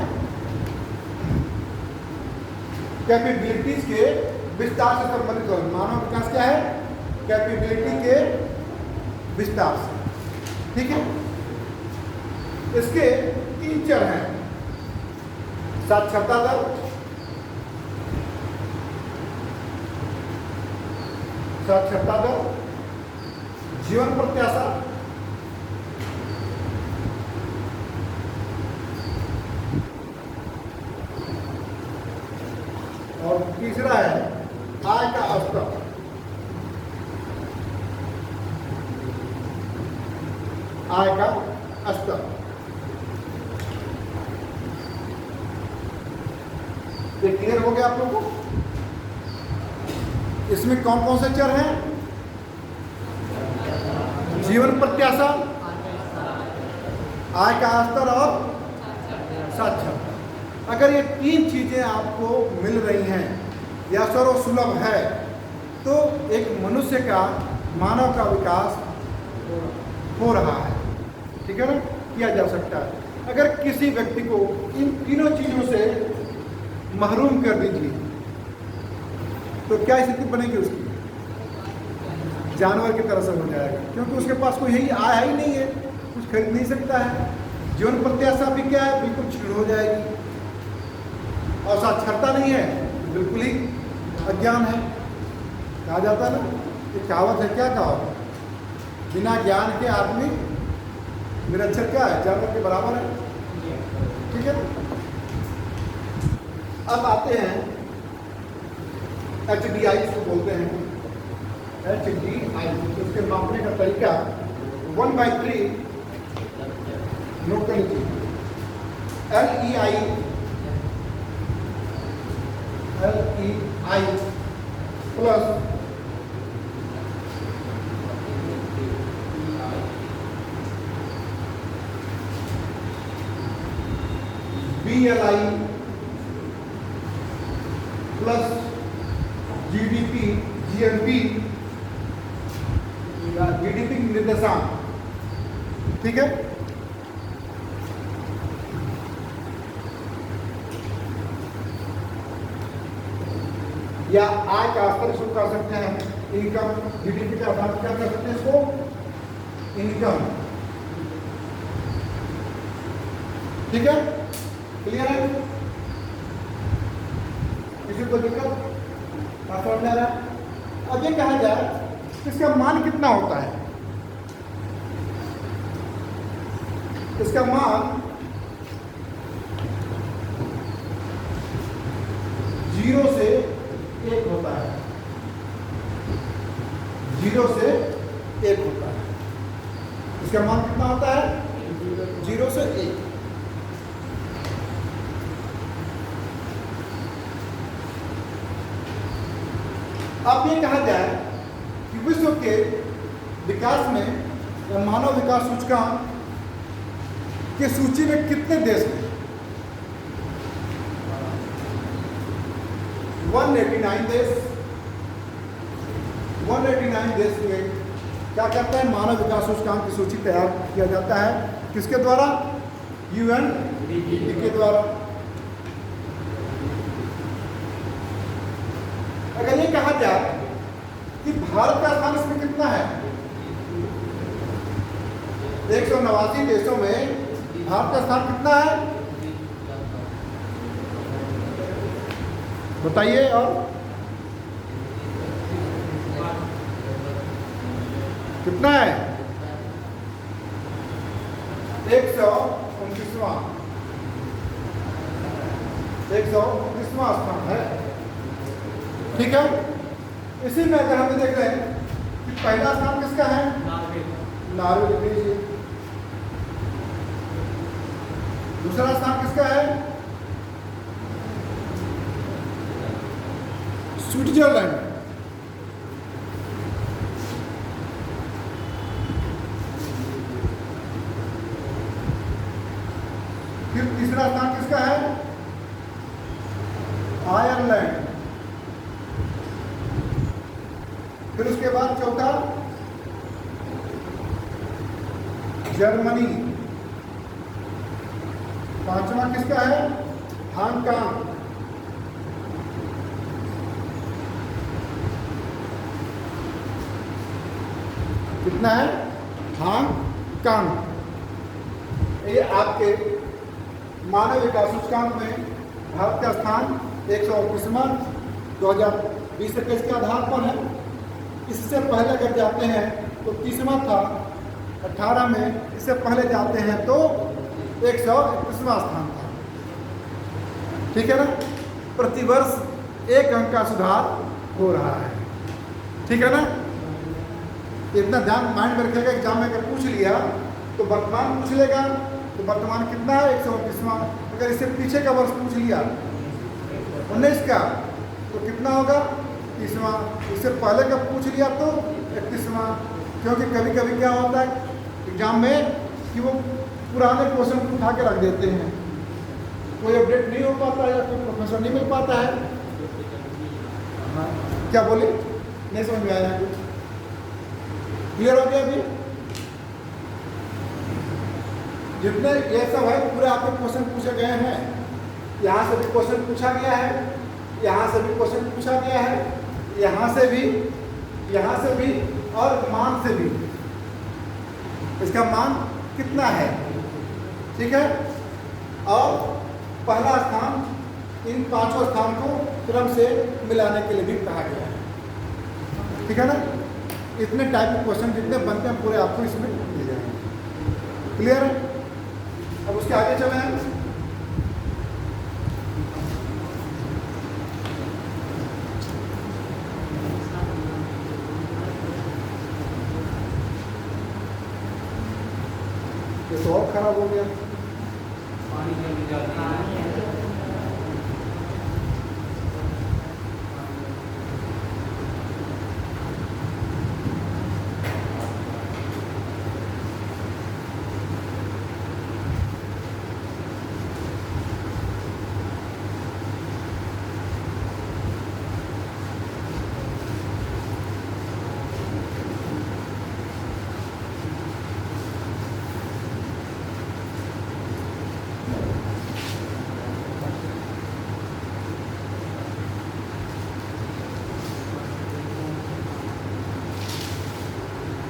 कैपेबिलिटीज के विस्तार से संबंधित हो। मानव विकास क्या है? कैपेबिलिटी के विस्तार से। ठीक है, इसके 3 चर हैं। साक्षरता दर, जीवन प्रत्याशा और तीसरा है आय का स्तर। ये क्लियर हो गया आप लोगों को? इसमें कौन कौन से चर हैं? जीवन प्रत्याशा, आय का स्तर और साक्षरता। अगर ये 3 चीजें आपको मिल रही हैं या सर्वसुलभ है तो एक मनुष्य का, मानव का विकास हो रहा है। ठीक है ना, किया जा सकता है। अगर किसी व्यक्ति को इन तीनों चीजों से महरूम कर दीजिए तो क्या स्थिति बनेगी उसकी? जानवर की तरह से हो जाएगा, क्योंकि उसके पास कोई यही आय ही नहीं है, कुछ खरीद नहीं सकता है। जीवन प्रत्याशा भी क्या है? बिल्कुल क्षीण हो जाएगी। और साक्षरता नहीं है, बिल्कुल ही अज्ञान है। कहा जाता है ना, ये कहावत है, क्या कहावत? बिना ज्ञान के आदमी निरक्षर क्या है? जानवर के बराबर है। ठीक है, अब आते हैं HDI इसको बोलते हैं। HDI उसके मापने का तरीका 1/3 नोट कर लीजिए। LEI plus BLI plus GDP GNP या GDP निर्देशांक। ठीक है, या आय का स्तर इसको कर सकते हैं इनकम। GDP का आधार क्या कर सकते हैं इसको? इनकम। ठीक है, क्लियर है? किसी को दिक्कत समझ में आ रहा है? अब ये कहा जाए इसका मान कितना होता है? इसका मान 0 से 1 होता है। 0 से 1 होता है। इसका मान कितना होता है? 0 से 1। अब ये कहा जाए कि विश्व के विकास में या मानव विकास सूचकांक की सूची में कितने देश हैं? 189 देश। 189 देश में क्या करता है? मानव विकास सूचकांक की सूची तैयार किया जाता है। किसके द्वारा? UNDP के द्वारा। अगर ये कहा जाए कि भारत का स्थान इसमें कितना है? 189 देशों में भारत का स्थान कितना है? बताइए। और कितना है? 129वां। 129वां स्थान है। ठीक है, इसी में अगर हम देख रहे हैं कि पहला स्थान किसका है? नॉर्वे लिख लीजिए। दूसरा स्थान किसका है? स्विट्जरलैंड। फिर तीसरा स्थान किसका है? आयरलैंड। फिर उसके बाद चौथा जर्मनी। पांचवा किसका है? हांगकांग। कितना है? हांगकांग। ये आपके मानव विकास सूचकांक में भारत का स्थान 129वां 2020-21 के आधार पर है। इससे पहले अगर जाते हैं तो 30वां था 18 में, इससे पहले जाते हैं तो 131वां स्थान था। ठीक है ना? प्रतिवर्ष 1 अंक का सुधार हो रहा है। ठीक है ना? इतना ध्यान माइंड में रखिएगा। एग्जाम में अगर पूछ लिया तो वर्तमान पूछ लेगा, तो वर्तमान कितना है? 129वां। अगर इससे पीछे का वर्ष पूछ लिया 19 का, तो कितना होगा? 30वां। इससे पहले का पूछ लिया तो 31वां। क्योंकि कभी कभी क्या होता है एग्जाम में कि वो पुराने क्वेश्चन को उठा के रख देते हैं, कोई अपडेट नहीं हो पाता है या कोई प्रोफेसर नहीं मिल पाता है। क्या बोले? नहीं समझ में आया कुछ? क्लियर हो गया? अभी जितने ये सब है पूरे आपके क्वेश्चन पूछे गए हैं। यहाँ से भी क्वेश्चन पूछा गया है, यहाँ से भी क्वेश्चन पूछा गया है, यहाँ से भी और मान से भी। इसका मान कितना है? ठीक है। और पहला स्थान इन पांचों स्थान को क्रम से मिलाने के लिए भी कहा गया है। ठीक है ना? इतने टाइप के क्वेश्चन जितने बनते हैं पूरे आपको इसमें मिल जाएंगे। क्लियर है? अब उसके आगे चले हैं। ये तो और खराब हो गया। पानी जल्दी जाती है।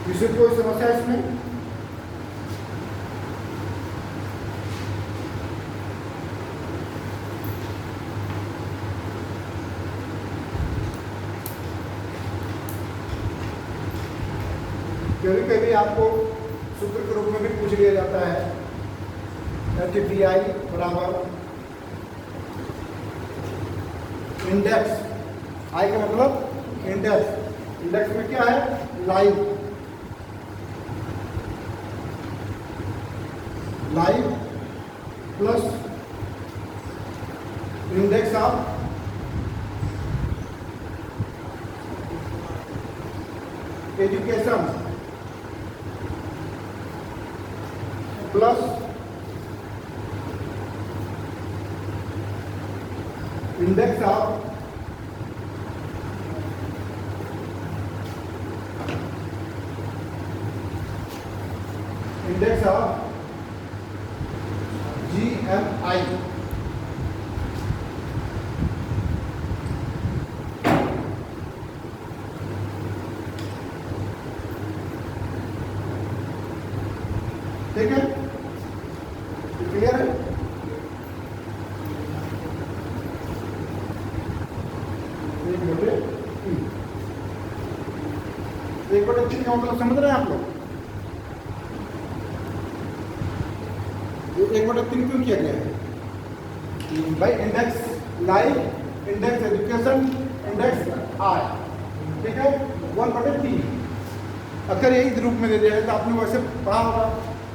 किसी कोई समस्या इसमें? कभी कभी आपको सूत्र के रूप में भी पूछ लिया जाता है HDI बराबर इंडेक्स। आई का मतलब इंडेक्स। इंडेक्स में क्या है? Live plus index of education plus index of GMI। ठीक है? क्लियर है? एक बटे तीन का मतलब समझ रहे हैं आप लोग? एक बटे तीन क्यों किया गया है? भाई index live, index education, index आय। ठीक है? 1/3। अगर यही रूप में दे दिया है तो आपने वैसे पढ़ा होगा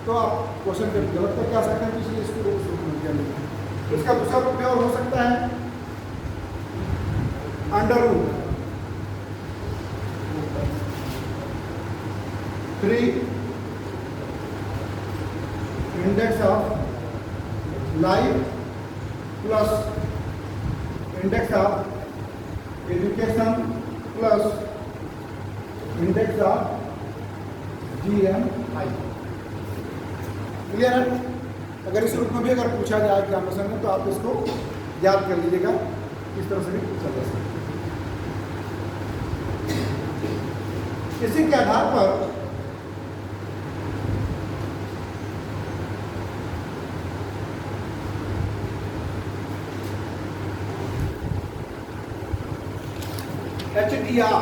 तो आप क्वेश्चन कर गलत करके आ सकते हैं, तो इसलिए इसको रूप में दिया गया। इसका दूसरा रूप में और हो सकता है under root 3 index of live plus index of education plus index of GMI। Clear है? अगर इस रूप में भी अगर पूछा जाए कि आमसन में, तो आप इसको याद कर लीजिएगा, इस तरह से भी पूछा जा सकता है। इसी के आधार पर HDR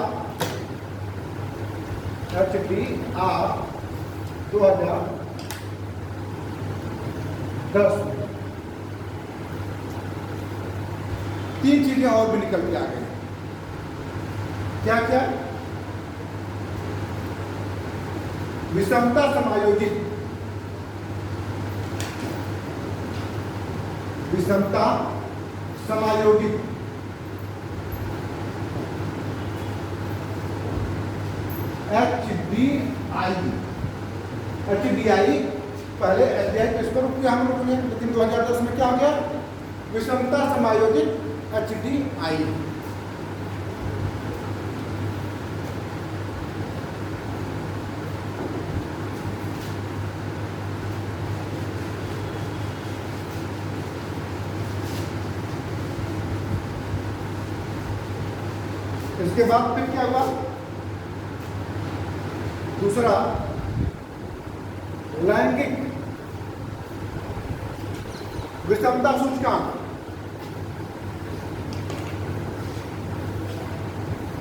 2010 तीन चीजें और भी निकल के आ गई। क्या क्या? विषमता समायोजित, विषमता समायोजित HDI पहले SDI किस पर रुक गया हम लोग ने, लेकिन 2010 में क्या हो गया? विषमता समायोजित HDI। इसके बाद फिर क्या हुआ? दूसरा लैंगिक विषमता सूचकांक,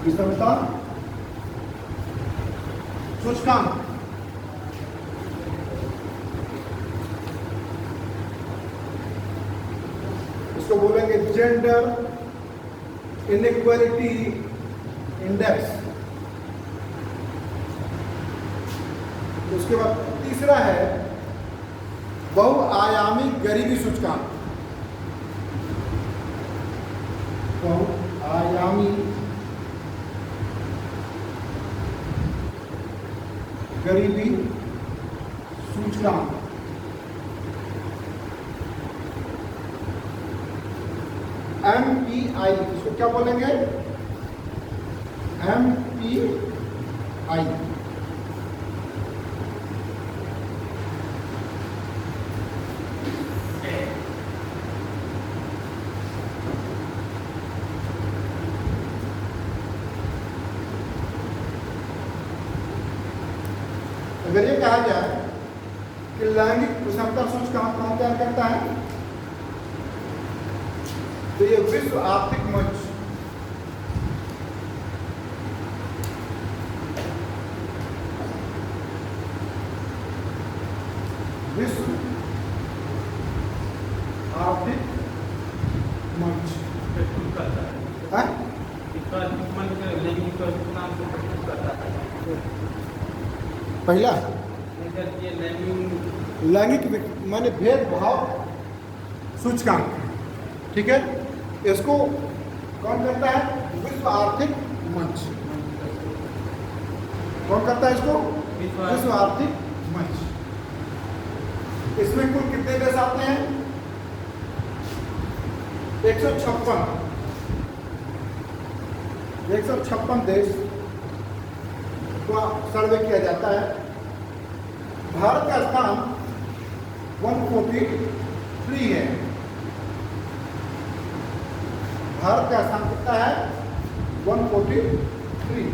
विषमता सूचकांक। इसको बोलेंगे जेंडर इनइक्वालिटी इंडेक्स। उसके बाद तीसरा है बहुआयामी गरीबी सूचकांक, बहुआयामी गरीबी सूचकांक। MPI, इसको क्या बोलेंगे? MPI। अगर ये कहा जाए कि लैंगिक विषमता सूचकांक कौन तैयार करता है, तो ये विश्व आर्थिक मंच, विश्व आर्थिक मंच है? पहला लैंगिक माने भेदभाव सूचकांक, ठीक है। इसको कौन करता है? विश्व आर्थिक मंच। कौन करता है इसको? विश्व आर्थिक मंच। इसमें कुल कितने देश आते हैं? 156 देश को सर्वे किया जाता है। भारत का स्थान 143 है। भारत का स्थान कितना है? 143।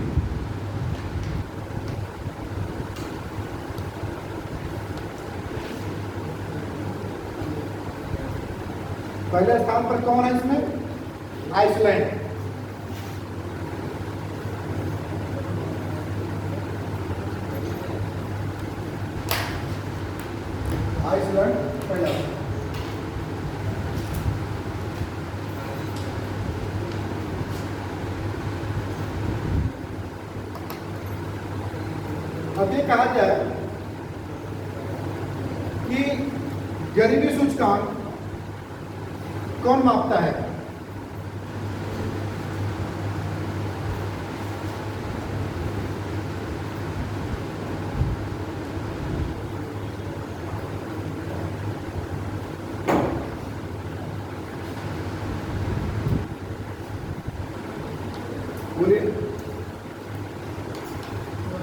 पहले स्थान पर कौन है इसमें? आइसलैंड। आइसलैंड पहला। अब ये कहा जाए कि गरीबी सूचकांक कौन मापता है?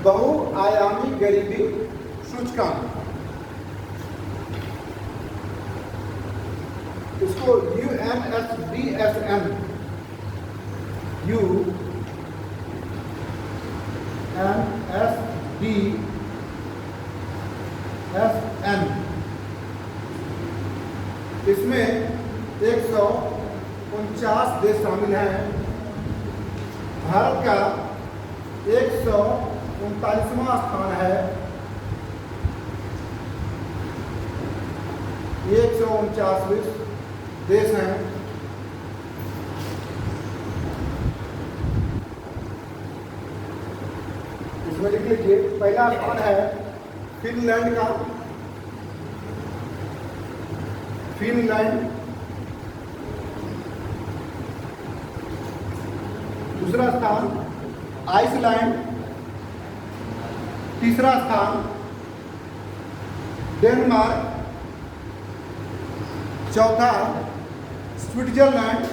बहुआयामी गरीबी सूचकांक। इसको UNSDSN UNSDSN इसमें 149 देश शामिल हैं। भारत का 139वां स्थान है। 149 देश हैं। इसमें लिख लीजिए, पहला स्थान है फिनलैंड का, फिनलैंड। दूसरा स्थान आइसलैंड। तीसरा स्थान डेनमार्क। चौथा स्विट्जरलैंड।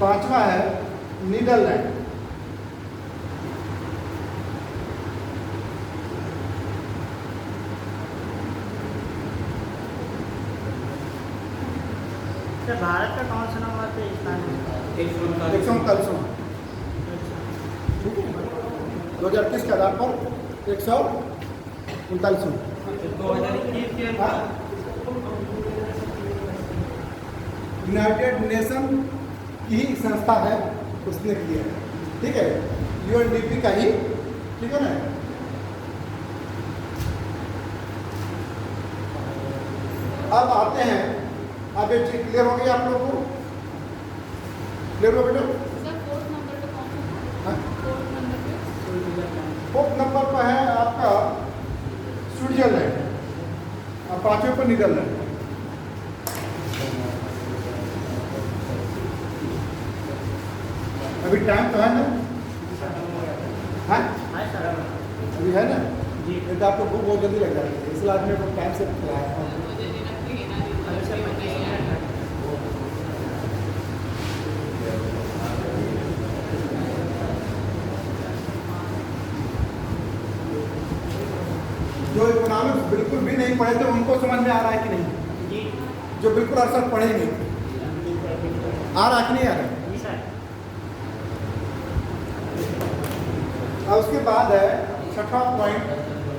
पांचवा है नीदरलैंड। तो भारत का कौन सा नंबर पे स्थान है? 139वां। ठीक है, 2021 के आधार पर 139वां। 2021 के यूनाइटेड नेशन की ही संस्था है, उसने किया है। ठीक है, UNDP का ही। ठीक है ना। अब आते हैं आगे। क्लियर हो गया आप लोगों को? क्लियर हो बेटा? फोर्थ नंबर पर है आपका स्विट्जरलैंड और पांचवें पर नीदरलैंड। अभी टाइम तो है ना? हाँ अभी है ना जी। तो आपको भूख बहुत जल्दी लग जाती है, इसलिए आज मेरे को टाइम से खिलाया। जो इकोनॉमिक्स बिल्कुल भी नहीं पढ़े थे उनको समझ में आ रहा है कि नहीं? जी जो बिल्कुल अरसर पढ़े ही नहीं, आ रहा है कि नहीं आ रहा है? जी सर। और उसके बाद है छठा पॉइंट,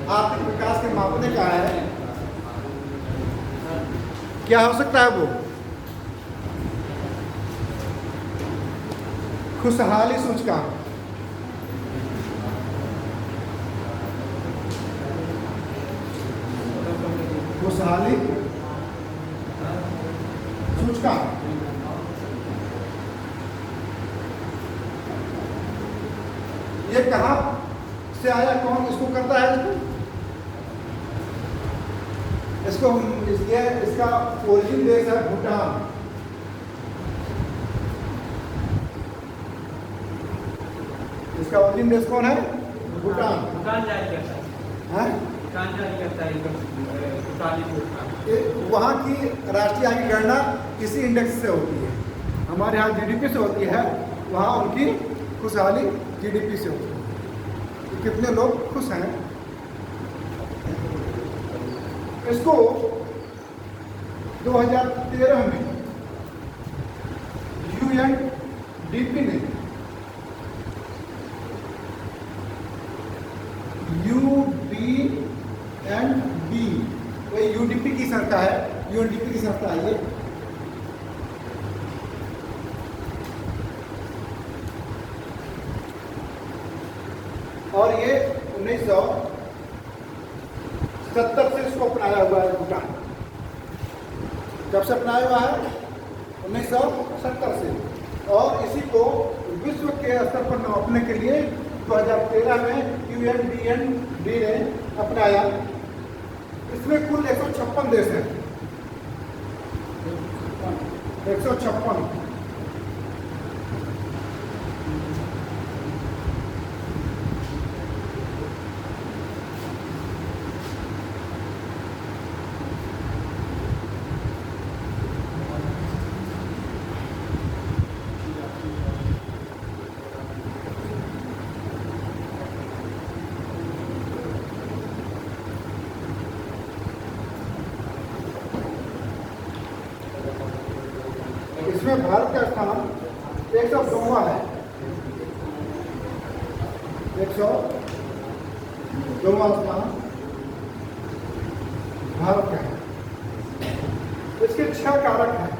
आर्थिक विकास के मापने का है। क्या हो सकता है वो? खुशहाली सूचकांक। खुशहाली सूचकांक। ये कहाँ से आया? कौन इसको करता है? इसको इसका ओरिजिन देश है भूटान। इसका ओरिजिन देश कौन है? भूटान। भूटान जारी करता है। हैं? भूटान जारी करता है भूटानी सूचकांक। वहाँ की राष्ट्रीय आय की गणना इसी इंडेक्स से होती है। हमारे यहाँ GDP से होती है, वहाँ उनकी खुशहाली GDP से होती है। कितने लोग खुश हैं? इसको 2013 में UNDP ने UDNB, वही UDP की संस्था है, UNDP की संस्था है ये। और ये 1970 से इसको अपनाया हुआ है भूटान। जब से अपनाया हुआ है? 1970 से। और इसी को विश्व के स्तर पर नापने के लिए 2013 में UNDNB ने अपनाया। इसमें कुल 156 देश हैं। 156। इसमें भारत का स्थान 102वां है, 102वां स्थान भारत का है। इसके 6 कारक हैं।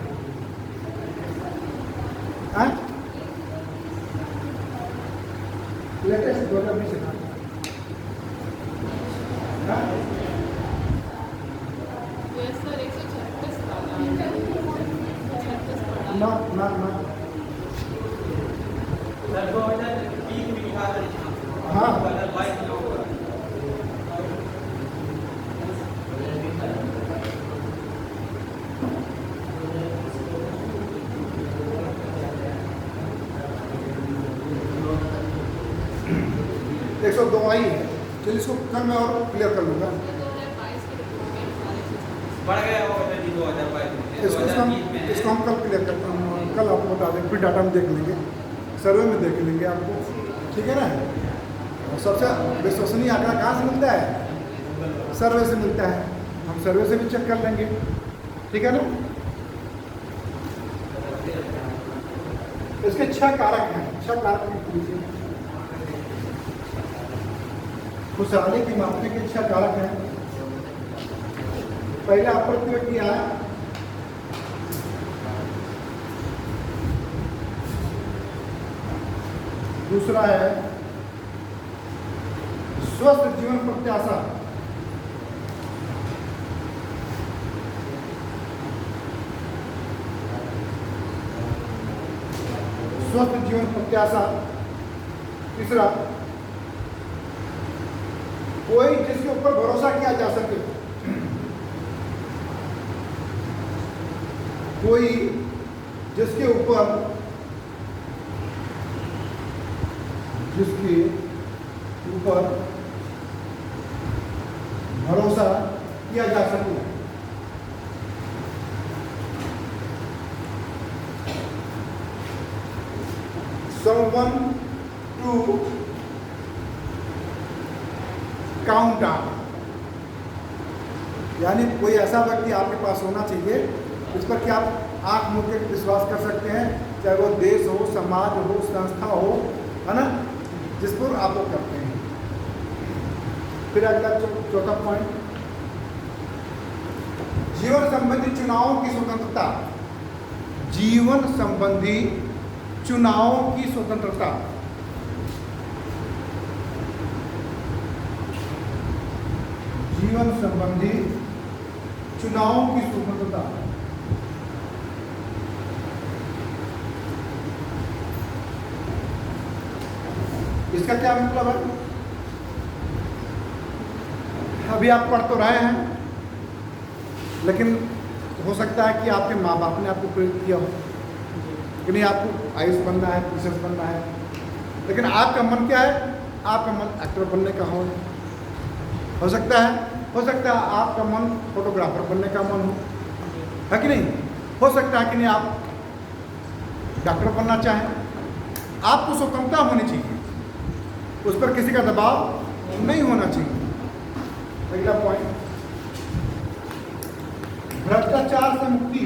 लेटेस्ट 2020 ना ना ना सर 2030 में लिखा था इसमें। हाँ 2022 में होगा। 102 ही है। चलिए इसको कल मैं और क्लियर कर लूँगा। बढ़ गया होगा सर जी 2022 में। 2030 में है। इसको हम कल क्लियर करते हैं, कल आपको बता दें, फिर डाटा में देख लेंगे, सर्वे में देख लेंगे आपको, ठीक है ना। और सबसे विश्वसनीय आंकड़ा कहाँ से मिलता है? सर्वे से मिलता है। हम सर्वे से भी चेक कर लेंगे, ठीक है ना। इसके 6 कारक हैं। 6 कारक लीजिए। खुशहाली की मापने के 6 कारक हैं। पहला अप्रत्यय किया है, दूसरा है स्वस्थ जीवन प्रत्याशा, स्वस्थ जीवन प्रत्याशा। तीसरा कोई जिसके ऊपर भरोसा किया जा सके, कोई जिसके ऊपर भरोसा किया जा सके। someone to count on, यानी कोई ऐसा व्यक्ति आपके पास होना चाहिए जिस पर कि आप आंख मूंद के विश्वास कर सकते हैं, चाहे वो देश हो, समाज हो, संस्था हो, है ना, जिस पर आप वो करते हैं। फिर अगला चौथा पॉइंट, जीवन संबंधी चुनावों की स्वतंत्रता। जीवन संबंधी चुनावों की स्वतंत्रता। जीवन संबंधी चुनावों की स्वतंत्रता। इसका क्या मतलब है? अभी आप पढ़ तो रहे हैं, लेकिन हो सकता है कि आपके माँ बाप ने आपको प्रेरित किया हो कि नहीं आपको आईएएस बनना है, पीसीएस बनना है, लेकिन आपका मन क्या है? आपका मन एक्टर बनने का हो सकता है आपका मन फोटोग्राफर बनने का मन हो, है कि नहीं? हो सकता है कि नहीं आप डॉक्टर बनना चाहें। आपको स्वतंत्रता होनी चाहिए, उस पर किसी का दबाव नहीं होना चाहिए। अगला पॉइंट, भ्रष्टाचार से मुक्ति।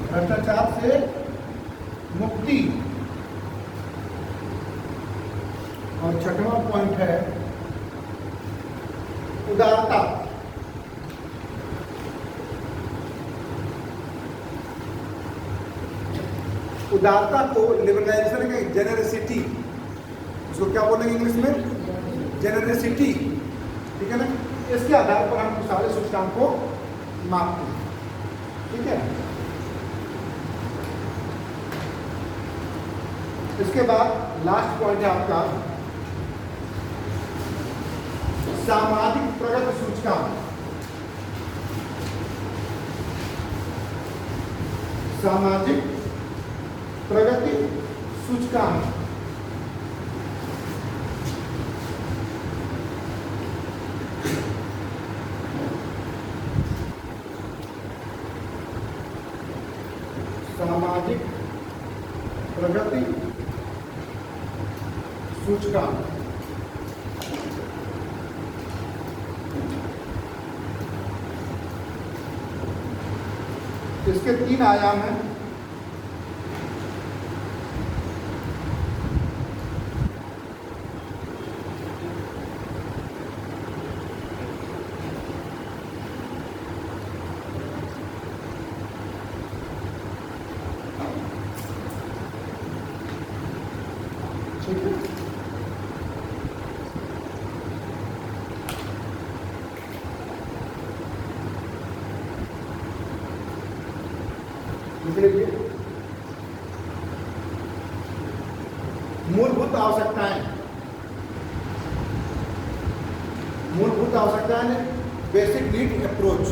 भ्रष्टाचार से मुक्ति। और 6वां पॉइंट है उदारता। उदारता को लिबरलाइजेशन का जेनरसिटी, उसको क्या बोलेंगे इंग्लिश में? जेनरसिटी, ठीक है ना। इसके आधार पर हम सारे सूचकांक को मापते हैं, ठीक है। इसके बाद लास्ट पॉइंट है आपका सामाजिक प्रगति सूचकांक। सामाजिक प्रगति सूचकांक। सामाजिक प्रगति सूचकांक। इसके 3 आयाम हैं। ठीक है, लिख लीजिए। मूलभूत आवश्यकताएं, मूलभूत आवश्यकताएं, बेसिक नीड अप्रोच।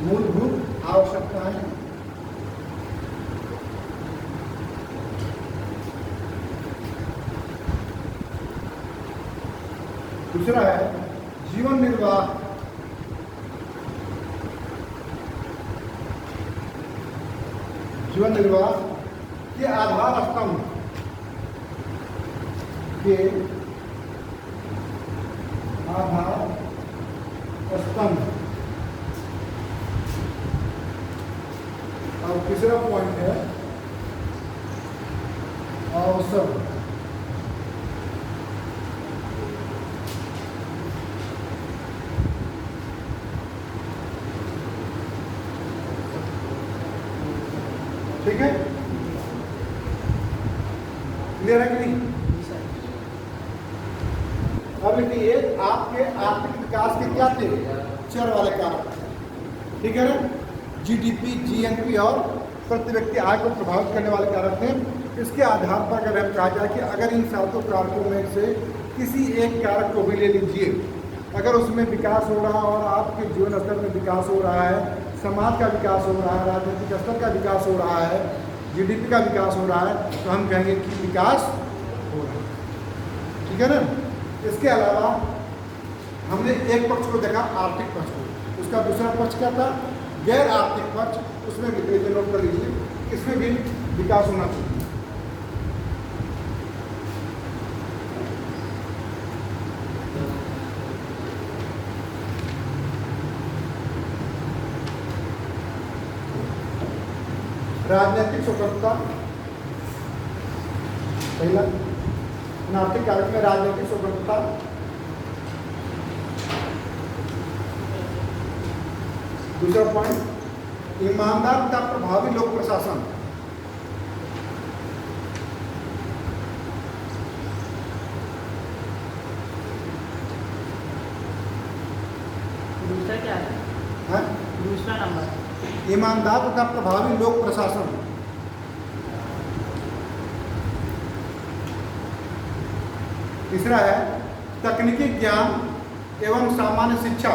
मूलभूत आवश्यकताएं, दूसरा है जीवन निर्वाह, जीवन निर्वाह के आधार स्तंभ के आधार स्तंभ। और तीसरा पॉइंट है अवसर। ठीक है, क्लियर है कि नहीं? अब देखिए, आपके आर्थिक विकास के क्या थे? चर वाले कारक, ठीक है ना? जीडीपी, जीएनपी और प्रति व्यक्ति आय को प्रभावित करने वाले कारक थे। इसके आधार पर अगर हम कहा जाए कि अगर इन सातों कारकों में से किसी एक कारक को भी ले लीजिए, अगर उसमें विकास हो रहा है और आपके जीवन स्तर में विकास हो रहा है, समाज का विकास हो रहा है, राजनीतिक स्तर का विकास हो रहा है, जीडीपी का विकास हो रहा है, तो हम कहेंगे कि विकास हो रहा है। ठीक है ना? इसके अलावा हमने एक पक्ष को देखा, आर्थिक पक्ष को। उसका दूसरा पक्ष क्या था? गैर आर्थिक पक्ष। उसमें भी नोट कर लीजिए, इसमें भी विकास होना चाहिए। राजनीतिक स्वतंत्रता पहला, आर्थिक कारक में राजनीतिक स्वतंत्रता, दूसरा पॉइंट ईमानदार तथा प्रभावी लोक प्रशासन, दूसरा क्या है? दूसरा नंबर ईमानदार तथा प्रभावी लोक प्रशासन। तीसरा है तकनीकी ज्ञान एवं सामान्य शिक्षा,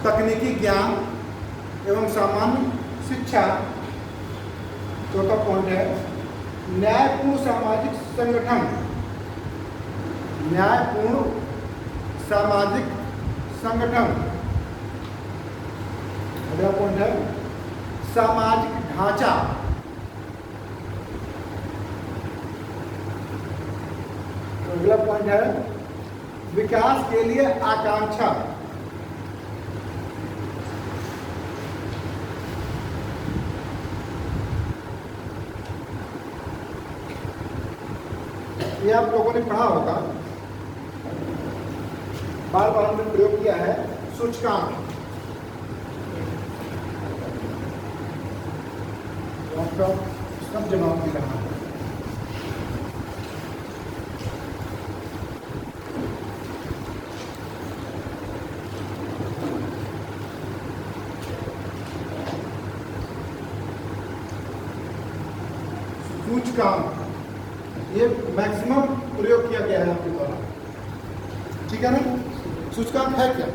तकनीकी ज्ञान एवं सामान्य शिक्षा। चौथा पॉइंट है न्यायपूर्ण सामाजिक संगठन, न्यायपूर्ण सामाजिक संगठन। अगला पॉइंट है सामाजिक ढांचा, अगला पॉइंट है विकास के लिए आकांक्षा। ये आप लोगों ने पढ़ा होगा, बार बार हमने प्रयोग किया है, सूचकांक। आपका सब जवाब दे रहा है। सूचकांक ये मैक्सिमम प्रयोग किया गया है आपके द्वारा, ठीक है ना? सूचकांक है क्या?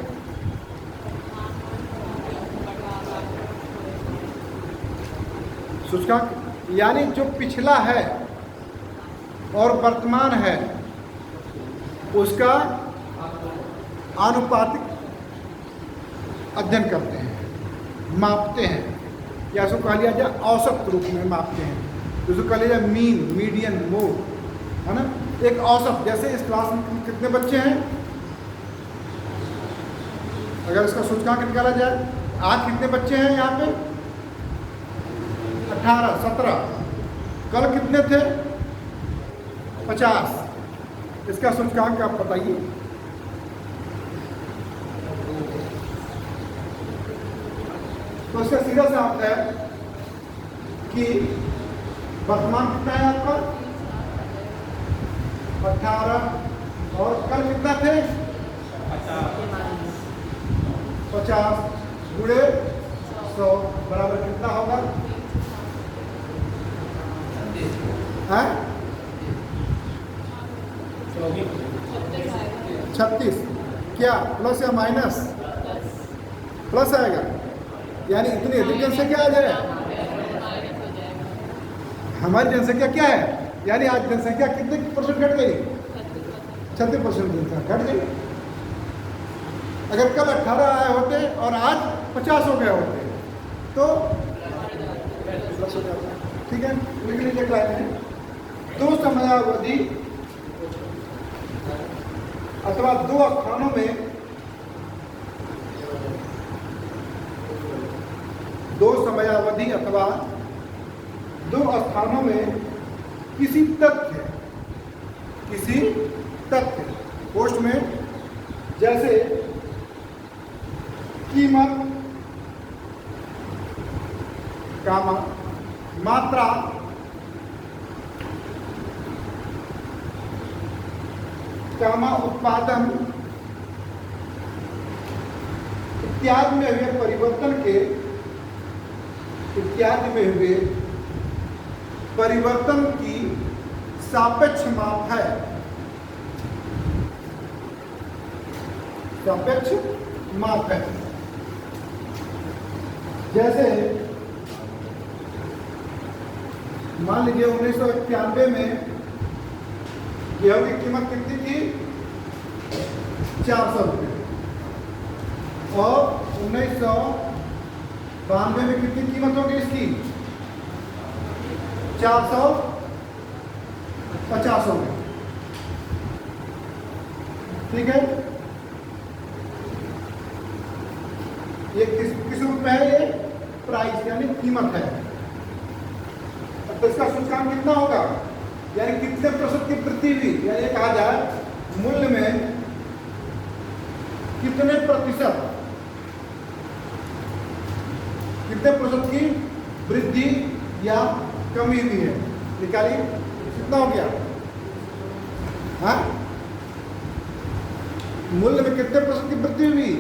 सूचकांक यानी जो पिछला है और वर्तमान है उसका आनुपातिक अध्ययन करते हैं, मापते हैं, या इसको कहा लिया जाए औसत रूप में मापते हैं। जिसको कहा लिया जाए मीन, मीडियन, मोड, है ना? एक औसत। जैसे इस क्लास में कितने बच्चे हैं? अगर इसका सूचकांक निकाला जाए, आज कितने बच्चे हैं यहाँ पे? 18, 17। कल कितने थे? 50। इसका सूचकांक आप बताइए। तो इसका सीधा सा अर्थ है कि वर्तमान कितना है आपका? 18 और कल कितना थे? 50 गुणे 100 बराबर कितना होगा? है 36। क्या प्लस या माइनस? प्लस आएगा, यानी इतनी अधिक जनसंख्या आ जाए। हमारी जनसंख्या क्या है? यानी आज जनसंख्या कितने परसेंट घट गई? 36% जनसंख्या घट गई। अगर कल 18 आए होते और आज 50 हो गए होते तो प्लस हो जाता। ठीक है, लिख लीजिए क्लास में। 2 समयावधि अथवा 2 स्थानों में 2 समयावधि अथवा 2 स्थानों में किसी तथ्य पोस्ट में, जैसे कीमत, कामा, मात्रा, कामा, उत्पादन इत्यादि में हुए परिवर्तन की सापेक्ष माप है। सापेक्ष माप है। जैसे मान लीजिए 1991 में गेहूं की कीमत कितनी थी? 400 रुपये। और 1992 में कितनी कीमत होगी इसकी? 450 रुपये। ठीक है, ये किस रूप में है? ये प्राइस यानी कीमत है। तो इसका सूचकांक कितना होगा? यानी कितने प्रतिशत की वृद्धि हुई, यानी कहा जाए मूल्य में कितने प्रतिशत की वृद्धि या कमी हुई है। निकालिए कितना हो गया? हाँ, मूल्य में कितने प्रतिशत की वृद्धि हुई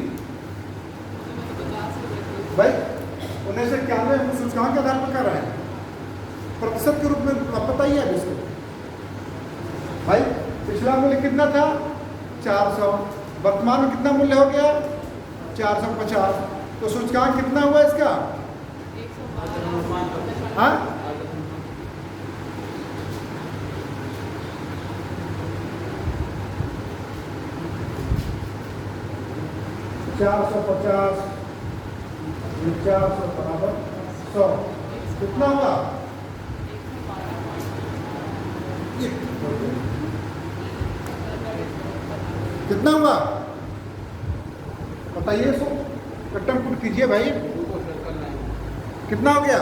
भाई? 1991 हम सूचकांक के आधार पर कर रहे हैं, प्रतिशत के रूप में आप बताइए अब इसको भाई। पिछला मूल्य कितना था? 400। वर्तमान में कितना मूल्य हो गया? 450। तो सूचकांक कितना हुआ इसका? हाँ, $450 बराबर 100 कितना हुआ? कितना हुआ बताइए इसको, कट्टम पुट कीजिए भाई। कितना हो गया?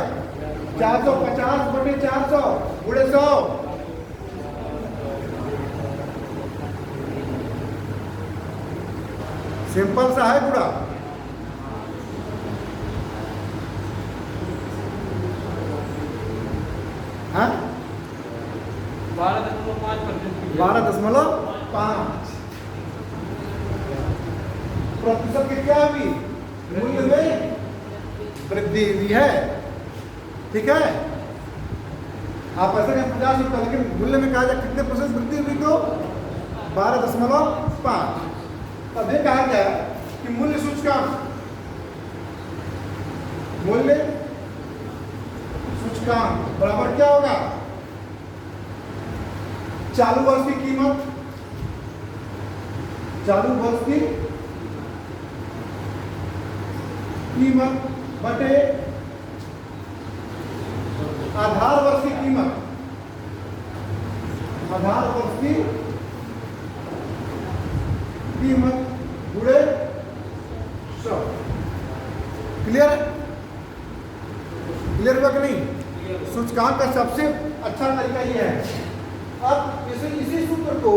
450 बटे 400 गुणे 100। सिंपल सा है पूरा। हाँ, 12.5% प्रतिशत की क्या हुई? मूल्य में वृद्धि हुई है। ठीक है, आप ऐसे कहें 50 रुपये, लेकिन मूल्य में कहा जाए कितने प्रतिशत वृद्धि हुई? तो 12.5। अब ये कहा जाए कि मूल्य सूचकांक बराबर क्या होगा? चालू वर्ष की कीमत बटे आधार वर्ष की कीमत गुणे 100। सूचकांक का सबसे अच्छा तरीका ये है। अब इसी सूत्र को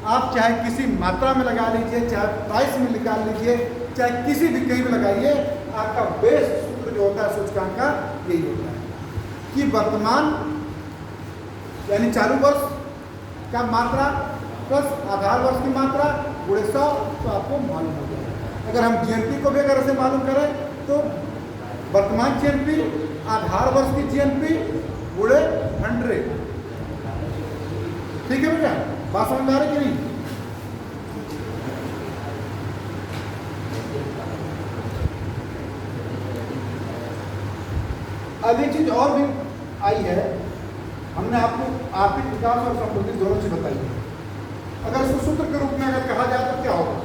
आप चाहे किसी मात्रा में लगा लीजिए, चाहे प्राइस में निकाल लीजिए, चाहे किसी भी कहीं भी लगाइए, आपका बेस्ट सूत्र जो होता है सूचकांक का यही होता है कि वर्तमान यानी चालू वर्ष का मात्रा प्लस आधार वर्ष की मात्रा गुणे 100, तो आपको मालूम हो जाएगा। अगर हम जीएनपी को भी अगर ऐसे मालूम करें तो वर्तमान जीएनपी आधार वर्ष की जीएनपी गुणे 100। ठीक है बेटा, बात समझ में आ रही कि नहीं? अब एक चीज और भी आई है, हमने आपको आर्थिक विकास और समृद्धि दोनों चीज बताई है। अगर इसको सूत्र के रूप में अगर कहा जाए तो क्या होगा?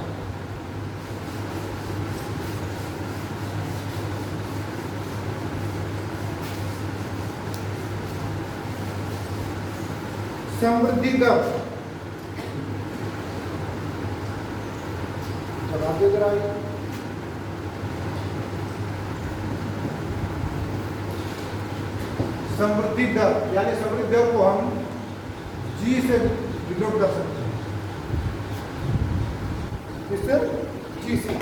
समृद्धि दर, जवाब दे रहा है। समृद्धि दर यानी समृद्धि दर को हम जी से डिनोट कर सकते हैं, इससे जी से।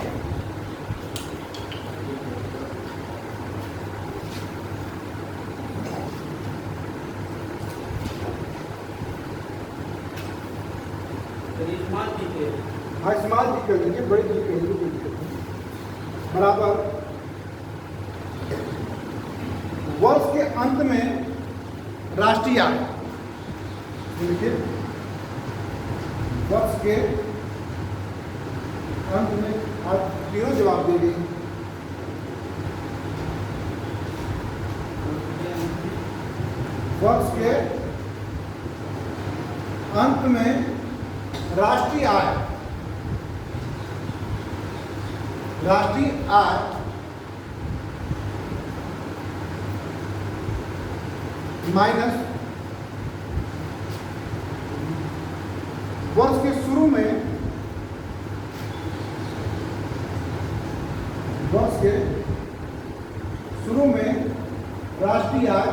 हाँ, इस्तेमाल भी कर लीजिए, बड़ी चीज कर लीजिए, कोई दिक्कत नहीं। बराबर वर्ष के अंत में राष्ट्रीय आय, देखिए वर्ष के अंत में, आप तीनों जवाब दे गई। वर्ष के अंत में राष्ट्रीय आय, राष्ट्रीय आय माइनस वर्ष के शुरू में, वर्ष के शुरू में राष्ट्रीय आय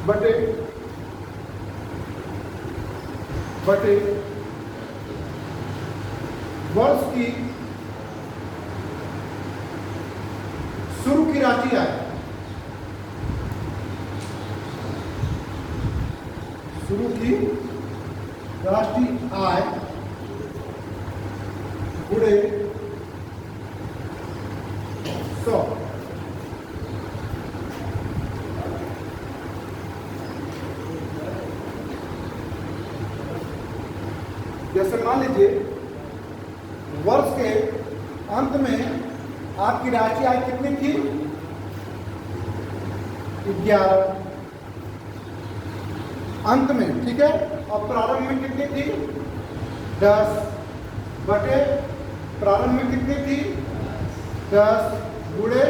बटे वर्ष की शुरू की राशि आय, शुरू की राष्ट्रीय आय गुणे 100। जैसे मान लीजिए वर्ष के अंत में आपकी राशि आय कितनी थी? 11 अंत में, ठीक है। और प्रारंभ में कितनी थी? 10 बटे प्रारंभ में कितनी थी? 10 गुणे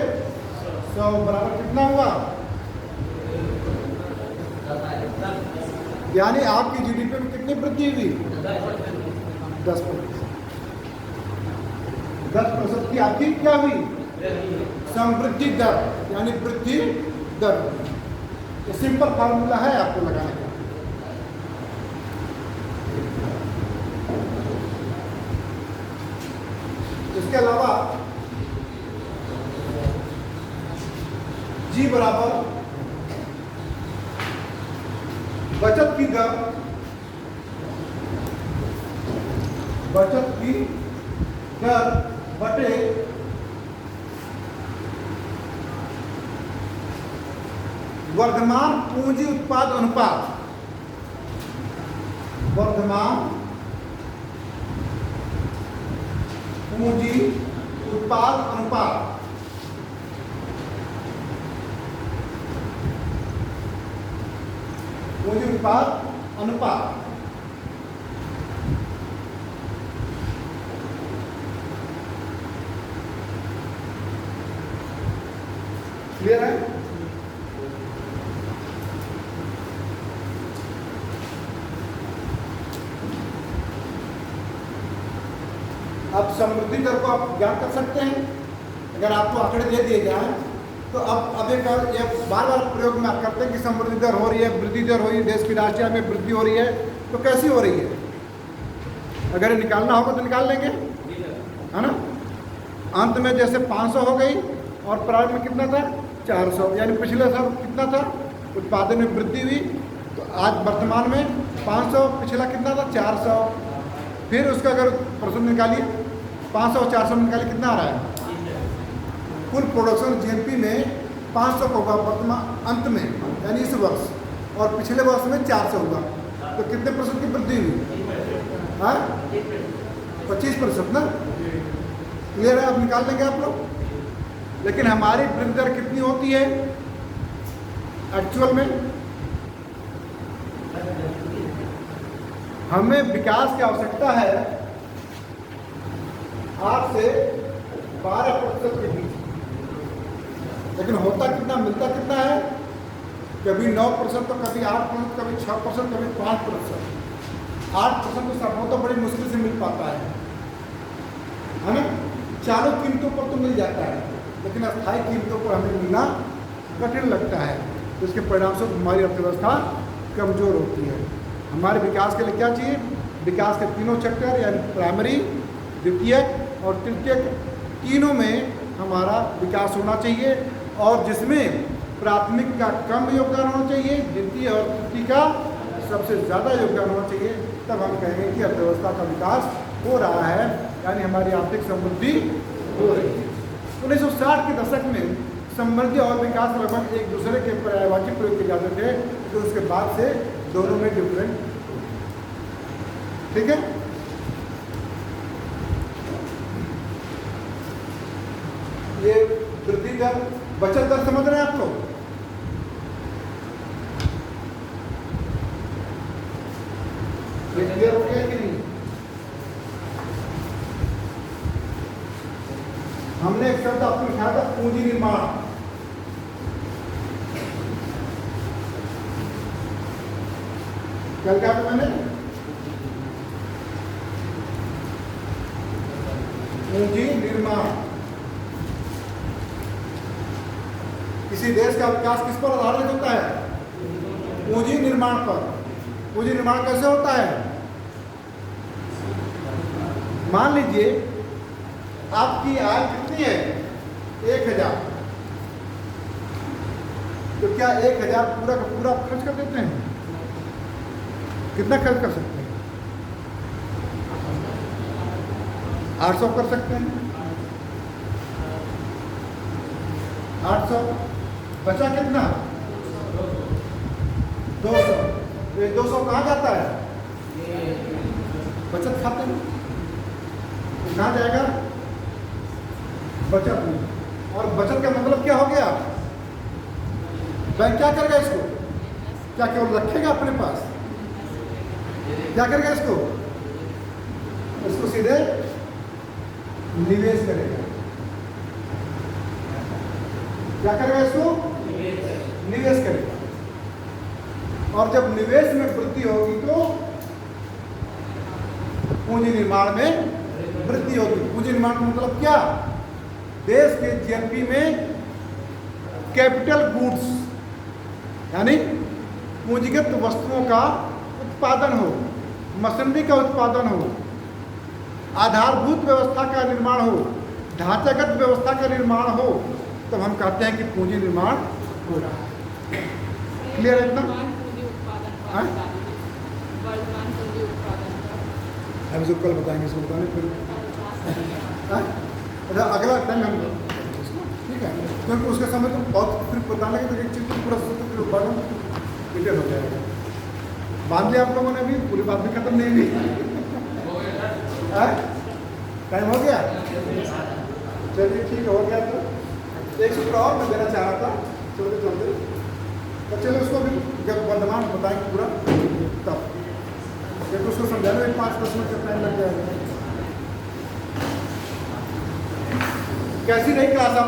100 बराबर कितना हुआ? यानी आपकी जीडीपी में कितनी वृद्धि हुई? 10%। 10% की आपकी क्या हुई? समृद्धि दर यानी वृद्धि दर। ये सिंपल फार्मूला है आपको लगाने का। इसके अलावा जी बराबर बचत की दर, बचत की दर बटे वर्धमान पूंजी उत्पाद अनुपात, वर्धमान पूंजी उत्पाद अनुपात। पूंजी उत्पाद अनुपात क्लियर है? अब समृद्धि दर को आप ज्ञात कर सकते हैं। अगर आपको आंकड़े दे दिए जाए तो अब ये बार बार प्रयोग में आप करते हैं कि समृद्धि दर हो रही है, वृद्धि दर हो रही है, देश की राष्ट्रीय आय में वृद्धि हो रही है, तो कैसी हो रही है? अगर ये निकालना होगा तो निकाल लेंगे, है ना। अंत में जैसे 500 हो गई और प्रारंभ में कितना था 400, यानी पिछले साल कितना था, उत्पादन में वृद्धि हुई, तो आज वर्तमान में 500, पिछला कितना था 400। फिर उसका अगर प्रश्न निकालिए 500 और 400 निकालिए, कितना आ रहा है? कुल प्रोडक्शन जीएनपी में 500 होगा वर्तमान अंत में, यानी इस वर्ष, और पिछले वर्ष में 400 होगा, तो कितने % की वृद्धि हुई? हाँ 25% ना। क्लियर है? अब निकाल देंगे आप लोग। लेकिन हमारी वृद्धि दर कितनी होती है एक्चुअल में? हमें विकास की आवश्यकता है 8 से 12% के बीच, लेकिन होता कितना, मिलता कितना है? कभी 9%, तो कभी 8%, कभी 6%, कभी 5%। 8% तो सब तो बड़ी मुश्किल से मिल पाता है ना। चालू कीमतों पर तो मिल जाता है, लेकिन अस्थायी कीमतों पर हमें मिलना कठिन लगता है, तो इसके परिणाम स्वरूप हमारी अर्थव्यवस्था कमज़ोर होती है। हमारे विकास के लिए क्या चाहिए? विकास के तीनों सेक्टर, यानी प्राइमरी, द्वितीयक और तृतीयक, तीनों में हमारा विकास होना चाहिए, और जिसमें प्राथमिक का कम योगदान होना चाहिए, द्वितीय और तृतीय का सबसे ज़्यादा योगदान होना चाहिए। तब हम कहेंगे कि अर्थव्यवस्था का विकास हो रहा है, यानी हमारी आर्थिक समृद्धि हो रही है। 1960 के दशक में समृद्धि और विकास लगभग एक दूसरे के पर्यायवाची प्रयोग किए जाते थे, तो उसके बाद से दोनों में डिफरेंट। ठीक है, ये वृद्धि दर, बचत दर समझ रहे हैं आप लोग? क्लियर हो गया कि नहीं? हमने एक शब्द आपको लिखा था, पूंजी निर्माण। क्या लिखा था मैंने? पूंजी निर्माण। किसी देश का विकास किस पर आधारित होता है? पूंजी निर्माण पर। पूंजी निर्माण कैसे होता है? मान लीजिए आपकी आय कितनी है? 1000, तो क्या 1000 पूरा का पूरा खर्च कर देते हैं? कितना खर्च कर सकते हैं? 800 कर सकते हैं। 800 बचा कितना? 200। तो ये 200 कहाँ जाता है? बचत खाते में। तो कहाँ जाएगा? बचत में। और बचत का मतलब क्या हो गया? बैंक क्या करेगा इसको? क्या केवल रखेगा अपने पास? क्या करेगा इसको? इसको सीधे निवेश करेगा। क्या करेगा इसको? निवेश करेगा। और जब निवेश में वृद्धि होगी तो पूंजी निर्माण में वृद्धि होगी। पूंजी निर्माण का मतलब क्या? देश के जीएनपी में कैपिटल गुड्स, यानी पूंजीगत वस्तुओं का उत्पादन हो, मशीनरी का उत्पादन हो, आधारभूत व्यवस्था का निर्माण हो, ढांचागत व्यवस्था का निर्माण हो, तब हम कहते हैं कि पूंजी निर्माण हो रहा है। क्लियर है इतना? हम इसको कल बताएंगे, इसको बताने फिर अच्छा अगला टाइम हम ठीक है, क्योंकि उसके समय तो बहुत फिर बताने लगे तो एक चीज़ पूरा उत्पादन डिटेल हो जाएगा। बांध लिया आप लोगों ने? भी पूरी बात भी खत्म नहीं हुई। टाइम हो गया? चलिए ठीक है, हो गया। तो एक सूत्र और मैं देना चाह रहा था चलते चलते, तो चलो उसको भी जब वर्तमान बताएंगे पूरा तब, क्योंकि उसको समझाने में 5-10 मिनट का टाइम लग जाएगा। कैसी रही क्लास आप